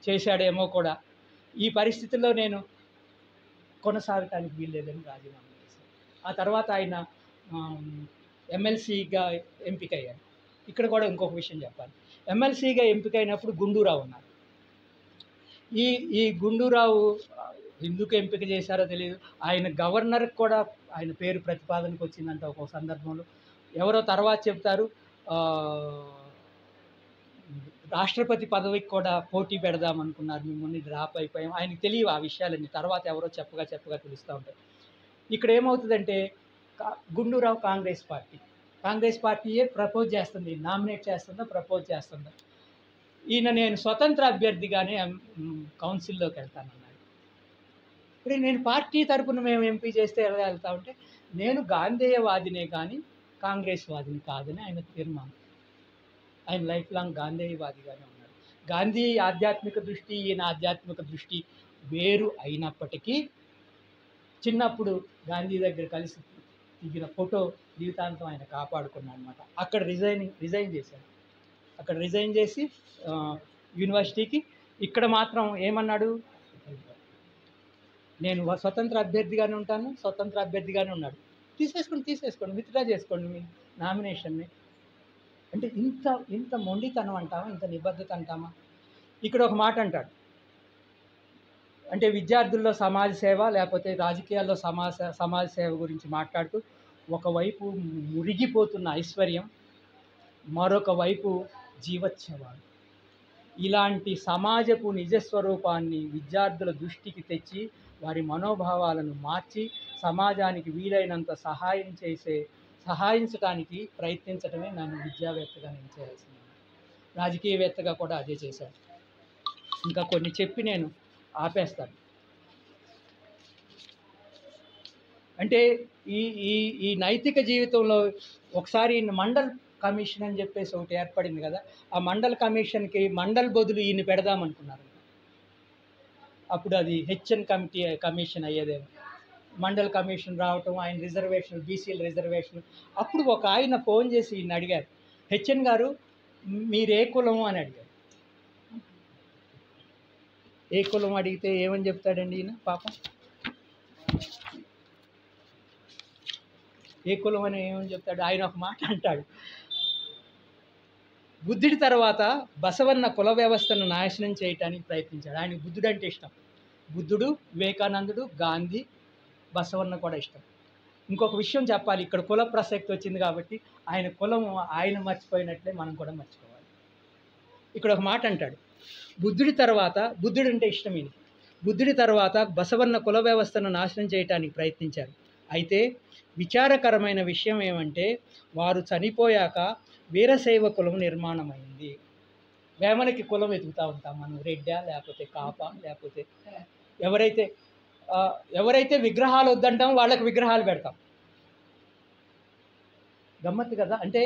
చేశాడేమో కూడా. ఈ పరిస్థితుల్లో నేను కొనసాగటానికి వీల్లేదని రాజీనామా చేశాను. ఆ తర్వాత ఆయన ఎమ్మెల్సీగా ఎంపికయ్యాడు. ఇక్కడ కూడా ఇంకొక విషయం చెప్పాలి. ఎమ్మెల్సీగా ఎంపికైనప్పుడు గుండూరావు ఉన్నారు. ఈ ఈ గుండూరావు ఎందుకు ఎంపిక చేశారో తెలియదు. ఆయన గవర్నర్కి కూడా ఆయన పేరు ప్రతిపాదనకు వచ్చిందంట ఒక సందర్భంలో. ఎవరో తర్వాత చెప్తారు రాష్ట్రపతి పదవికి కూడా పోటీ పెడదాం అనుకున్నారు, మిమ్మల్ని డ్రాప్ అయిపోయాం. ఆయనకు తెలియవు ఆ విషయాలన్నీ, తర్వాత ఎవరో చెప్పగా తెలుస్తూ ఉంటాయి. ఇక్కడ ఏమవుతుందంటే గుండూరావు కాంగ్రెస్ పార్టీయే ప్రపోజ్ చేస్తుంది, నామినేట్ చేస్తుందా, ప్రపోజ్ చేస్తుందా. ఈయన నేను స్వతంత్ర అభ్యర్థిగానే కౌన్సిల్లోకి వెళ్తానన్నాడు. ఇప్పుడు నేను పార్టీ తరపున మేము ఎంపీ చేస్తే ఎలా వెళ్తా ఉంటే నేను గాంధేయవాదినే కానీ కాంగ్రెస్ వాదిని కాదని ఆయన తీర్మానం. ఆయన లైఫ్ లాంగ్ గాంధేయవాదిగానే ఉన్నాడు. గాంధీ ఆధ్యాత్మిక దృష్టి, ఈయన ఆధ్యాత్మిక దృష్టి వేరు అయినప్పటికీ చిన్నప్పుడు గాంధీ దగ్గర కలిసి దిగిన ఫోటో జీవితాంతం ఆయన కాపాడుకున్నాడు అనమాట. అక్కడ రిజైన్ చేశాడు. అక్కడ రిజైన్ చేసి యూనివర్సిటీకి, ఇక్కడ మాత్రం ఏమన్నాడు, నేను స్వతంత్ర అభ్యర్థిగానే ఉన్నాడు. తీసేసుకోండి, విత్డ్రా చేసుకోండి మీ నామినేషన్ని. అంటే ఇంత మొండితనం అంటామా, ఇంత నిబద్ధత అంటామా. ఇక్కడ ఒక మాట అంటాడు, అంటే విద్యార్థుల్లో సమాజ సేవ లేకపోతే రాజకీయాల్లో సమాజ సేవ గురించి మాట్లాడుతూ ఒకవైపు మురిగిపోతున్న ఐశ్వర్యం, మరొక వైపు జీవోత్సవాలు, ఇలాంటి సమాజపు నిజస్వరూపాన్ని విద్యార్థుల దృష్టికి తెచ్చి వారి మనోభావాలను మార్చి సమాజానికి వీలైనంత సహాయించడానికి ప్రయత్నించడమే నన్ను విద్యావేత్తగా నేను చేయాల్సింది. రాజకీయవేత్తగా కూడా అదే చేశాను. ఇంకా కొన్ని చెప్పి నేను ఆపేస్తాను. అంటే ఈ నైతిక జీవితంలో ఒకసారి మండల్ కమిషన్ అని చెప్పేసి ఒకటి ఏర్పడింది కదా, ఆ మండల్ కమిషన్కి మండల్ బదులు ఈయన పెడదామనుకున్నారు. అప్పుడు అది హెచ్ఎన్ కమిషన్ అయ్యేదేమో. మండల్ కమిషన్ రావటం, ఆయన రిజర్వేషన్, బీసీల రిజర్వేషన్. అప్పుడు ఒక ఆయన ఫోన్ చేసి ఈయన అడిగారు, హెచ్ఎన్ గారు మీరే కులము అని అడిగారు. ఏ కులం అడిగితే ఏమని చెప్తాడండి ఈయన పాపం, ఏ కులం అని ఏమని చెప్తాడు. ఆయన ఒక మాట అంటాడు, బుద్ధుడి తర్వాత బసవన్న కుల వ్యవస్థను నాశనం చేయటానికి ప్రయత్నించాడు. ఆయనకు బుద్ధుడు అంటే ఇష్టం. బుద్ధుడు, వివేకానందుడు, గాంధీ, బసవన్న కూడా ఇష్టం. ఇంకొక విషయం చెప్పాలి, ఇక్కడ కుల ప్రసక్తి వచ్చింది కాబట్టి ఆయన కులం ఆయన మర్చిపోయినట్లే మనం కూడా మర్చిపోవాలి. ఇక్కడ ఒక మాట అంటాడు, బుద్ధుడు అంటే ఇష్టం ఈయన. బుద్ధుడి తర్వాత బసవన్న కుల వ్యవస్థను నాశనం చేయటానికి ప్రయత్నించారు. అయితే విచారకరమైన విషయం ఏమంటే వారు చనిపోయాక వీరశైవ కులం నిర్మాణమైంది. వేమనకి కులం వెతుకుతూ ఉంటాం మనం, రెడ్డా లేకపోతే కాప, లేకపోతే ఎవరైతే విగ్రహాలు వద్దంటాం వాళ్ళకి విగ్రహాలు పెడతాం. గమ్మత్తు కదా. అంటే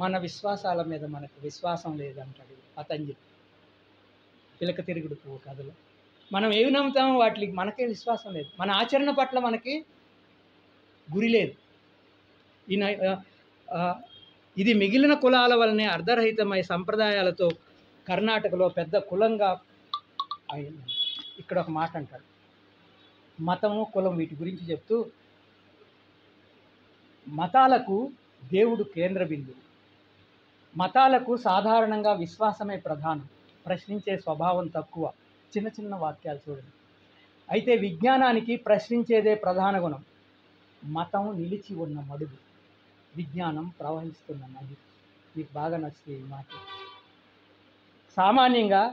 మన విశ్వాసాల మీద మనకు విశ్వాసం లేదంటాడు పతంజలి పిలక తిరుగుడు పువ్వు కథలో. మనం ఏమి నమ్ముతామో వాటికి మనకే విశ్వాసం లేదు. మన ఆచరణ పట్ల మనకి గురి లేదు. ఇది మిగిలిన కులాల వల్లనే అర్ధరహితమై సంప్రదాయాలతో కర్ణాటకలో పెద్ద కులంగా అయింది. ఇక్కడ ఒక మాట అంటాడు, మతము కులం వీటి గురించి చెప్తూ, మతాలకు దేవుడు కేంద్ర బిందువు. మతాలకు సాధారణంగా విశ్వాసమే ప్రధానం, ప్రశ్నించే స్వభావం తక్కువ. చిన్న వాక్యాలు చూడండి. అయితే విజ్ఞానానికి ప్రశ్నించేదే ప్రధాన గుణం. మతం నిలిచి ఉన్న మడుగు, విజ్ఞానం ప్రవహిస్తున్న నది. మీకు బాగా నచ్చుతుంది ఈ మాట. సామాన్యంగా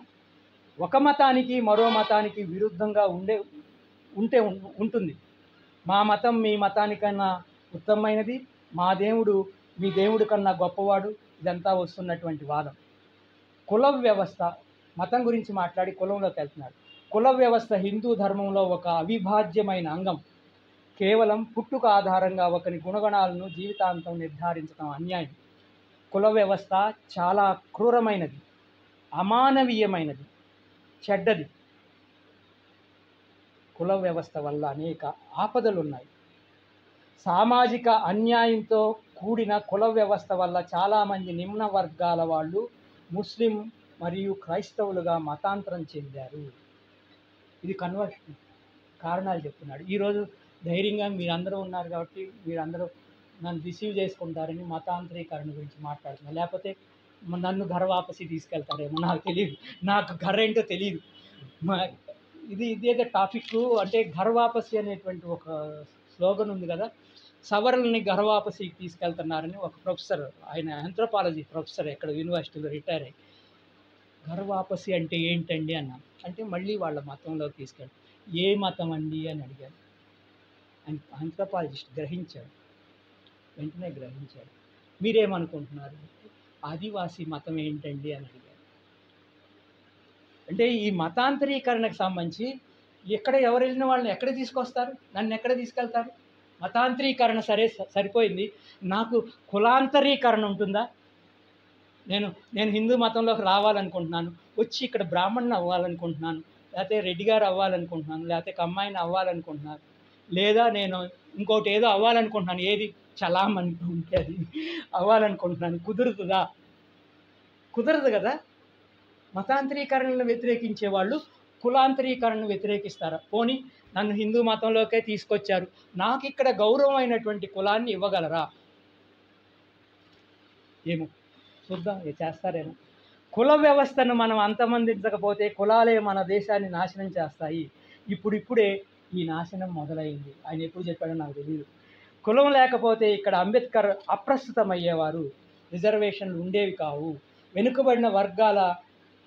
ఒక మతానికి మరో మతానికి విరుద్ధంగా ఉంటుంది. మా మతం మీ మతానికన్నా ఉత్తమమైనది, మా దేవుడు మీ దేవుడి కన్నా గొప్పవాడు. ఇదంతా వస్తున్నటువంటి వాదం. కుల వ్యవస్థ, మతం గురించి మాట్లాడి కులంలోకి వెళ్తున్నాడు. కుల వ్యవస్థ హిందూ ధర్మంలో ఒక అవిభాజ్యమైన అంగం. కేవలం పుట్టుక ఆధారంగా ఒకరి గుణగణాలను జీవితాంతం నిర్ధారించడం అన్యాయం. కుల వ్యవస్థ చాలా క్రూరమైనది, అమానవీయమైనది, చెడ్డది. కుల వ్యవస్థ వల్ల అనేక ఆపదలు ఉన్నాయి. సామాజిక అన్యాయంతో కూడిన కుల వ్యవస్థ వల్ల చాలామంది నిమ్న వర్గాల వాళ్ళు ముస్లిం మరియు క్రైస్తవులుగా మతాంతరం చెందారు. ఇది కన్వర్షన్ కారణాలు చెప్తున్నాడు. ఈరోజు ధైర్యంగా మీరందరూ ఉన్నారు కాబట్టి మీరందరూ నన్ను రిసీవ్ చేసుకుంటారని మతాంతరీకరణ గురించి మాట్లాడుతున్నారు. లేకపోతే నన్ను ఘర వాపసి తీసుకెళ్తారేమో, నాకు తెలియదు. నాకు ఘర ఏంటో తెలియదు. ఇదేదో టాపిక్ అంటే ఘర వాపసి అనేటువంటి ఒక స్లోగన్ ఉంది కదా, సవరల్ని ఘర వాపసికి తీసుకెళ్తున్నారని ఒక ప్రొఫెసర్, ఆయన ఆంథ్రోపాలజీ ప్రొఫెసర్ ఎక్కడ యూనివర్సిటీలో రిటైర్ అయ్యి, ఘర వాపసి అంటే ఏంటండి అన్నాను. అంటే మళ్ళీ వాళ్ళ మతంలోకి తీసుకెళ్ళి, ఏ మతం అండి అని అడిగాను. ఆంథ్రోపాలజిస్ట్ గ్రహించాడు, వెంటనే గ్రహించాడు. మీరేమనుకుంటున్నారు? ఆదివాసీ మతం ఏంటండి అని అడిగారు. అంటే ఈ మతాంతరీకరణకు సంబంధించి ఎక్కడ ఎవరు వెళ్ళిన వాళ్ళని ఎక్కడ తీసుకొస్తారు, నన్ను ఎక్కడ తీసుకెళ్తారు? మతాంతరీకరణ సరిపోయింది, నాకు కులాంతరీకరణ ఉంటుందా? నేను హిందూ మతంలోకి రావాలనుకుంటున్నాను, వచ్చి ఇక్కడ బ్రాహ్మణ్ని అవ్వాలనుకుంటున్నాను, లేకపోతే రెడ్డి గారు అవ్వాలనుకుంటున్నాను, లేకపోతే కమ్మాయిని అవ్వాలనుకుంటున్నాను, లేదా నేను ఇంకోటి ఏదో అవ్వాలనుకుంటున్నాను, ఏది చలామణి ఉంటే అది అవ్వాలనుకుంటున్నాను. కుదురుతుందా? కుదరదు కదా. మతాంతరీకరణను వ్యతిరేకించే వాళ్ళు కులాంతరీకరణను వ్యతిరేకిస్తారా? పోనీ నన్ను హిందూ మతంలోకే తీసుకొచ్చారు, నాకు ఇక్కడ గౌరవమైనటువంటి కులాన్ని ఇవ్వగలరా? ఏమో చూద్దాం, చేస్తారేమో. కుల వ్యవస్థను మనం అంతమందించకపోతే కులాలే మన దేశాన్ని నాశనం చేస్తాయి. ఇప్పుడిప్పుడే ఈ నాశనం మొదలైంది. ఆయన ఎప్పుడు చెప్పాడో నాకు తెలియదు. కులం లేకపోతే ఇక్కడ అంబేద్కర్ అప్రస్తుతమయ్యేవారు, రిజర్వేషన్లు ఉండేవి కావు. వెనుకబడిన వర్గాల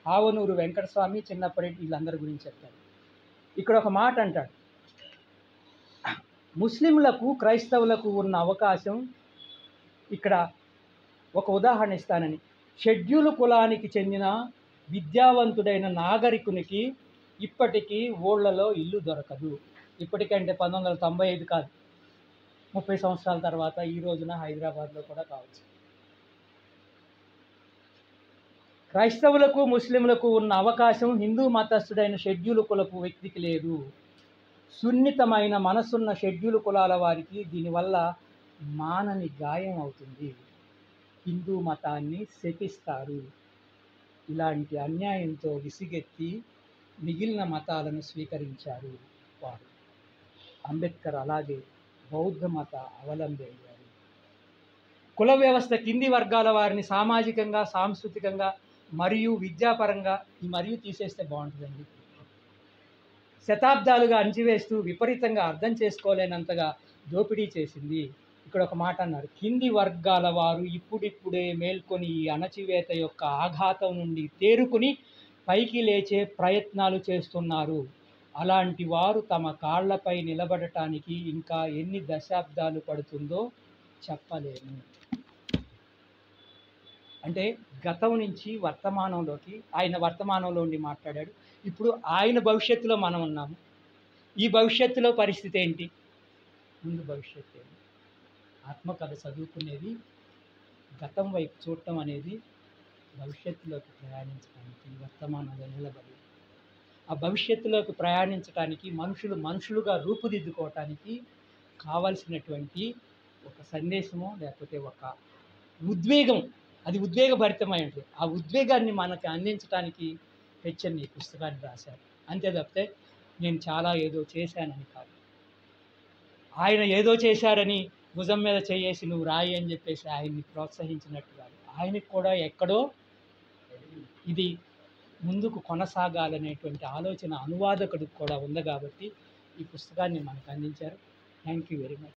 ఆవనూరు వెంకటస్వామి, చిన్నప్పటి వీళ్ళందరి గురించి చెప్తాడు. ఇక్కడ ఒక మాట అంటాడు, ముస్లింలకు క్రైస్తవులకు ఉన్న అవకాశం, ఇక్కడ ఒక ఉదాహరణ ఇస్తానని. షెడ్యూల్ కులానికి చెందిన విద్యావంతుడైన నాగరికునికి ఇప్పటికీ ఊళ్ళలో ఇల్లు దొరకదు. ఇప్పటికంటే 1995 కాదు, 30 సంవత్సరాల తర్వాత ఈ రోజున హైదరాబాద్లో కూడా కావచ్చు. క్రైస్తవులకు ముస్లింలకు ఉన్న అవకాశం హిందూ మతస్థుడైన షెడ్యూల్ కులపు వ్యక్తికి లేదు. సున్నితమైన మనసున్న షెడ్యూల్ కులాల వారికి దీనివల్ల మానని గాయం అవుతుంది. హిందూ మతాన్ని శపిస్తారు. ఇలాంటి అన్యాయంతో విసిగెత్తి మిగిలిన మతాలను స్వీకరించారు వారు. అంబేద్కర్ అలాగే బౌద్ధ మత అవలంబి అయ్యారు. కుల వ్యవస్థ కింది వర్గాల వారిని సామాజికంగా, సాంస్కృతికంగా మరియు విద్యాపరంగా, ఈ మరియు తీసేస్తే బాగుంటుందండి, శతాబ్దాలుగా అణచివేస్తూ విపరీతంగా అర్థం చేసుకోలేనంతగా దోపిడీ చేసింది. ఇక్కడ ఒక మాట అన్నారు, కింది వర్గాల వారు ఇప్పుడిప్పుడే మేల్కొని ఈ అణచివేత యొక్క ఆఘాతం నుండి తేరుకుని పైకి లేచే ప్రయత్నాలు చేస్తున్నారు. అలాంటి వారు తమ కాళ్లపై నిలబడటానికి ఇంకా ఎన్ని దశాబ్దాలు పడుతుందో చెప్పలేము. అంటే గతం నుంచి వర్తమానంలోకి, ఆయన వర్తమానంలో ఉండి మాట్లాడాడు. ఇప్పుడు ఆయన భవిష్యత్తులో మనం ఉన్నాము. ఈ భవిష్యత్తులో పరిస్థితి ఏంటి? ముందు భవిష్యత్తు ఏంటి? ఆత్మకథ చదువుకునేది గతం వైపు చూడటం అనేది భవిష్యత్తులోకి ప్రయాణించడానికి, వర్తమానంలో నిలబడి ఆ భవిష్యత్తులోకి ప్రయాణించడానికి మనుషులుగా రూపుదిద్దుకోవటానికి కావలసినటువంటి ఒక సందేశమో లేకపోతే ఒక ఉద్వేగం, అది ఉద్వేగభరితమై ఉంటుంది. ఆ ఉద్వేగాన్ని మనకి అందించడానికి హెచ్ఎన్ ఈ పుస్తకాన్ని రాశారు. అంతే తప్పితే నేను చాలా ఏదో చేశానని కాదు. ఆయన ఏదో చేశారని భుజం మీద చేయేసి నువ్వు రాయి అని చెప్పేసి ఆయన్ని ప్రోత్సహించినట్టు కాదు. ఆయనకి కూడా ఎక్కడో ఇది ముందుకు కొనసాగాలనేటువంటి ఆలోచన అనువాదకుడికి కూడా ఉంది కాబట్టి ఈ పుస్తకాన్ని మనకు అందించారు. Thank you very much.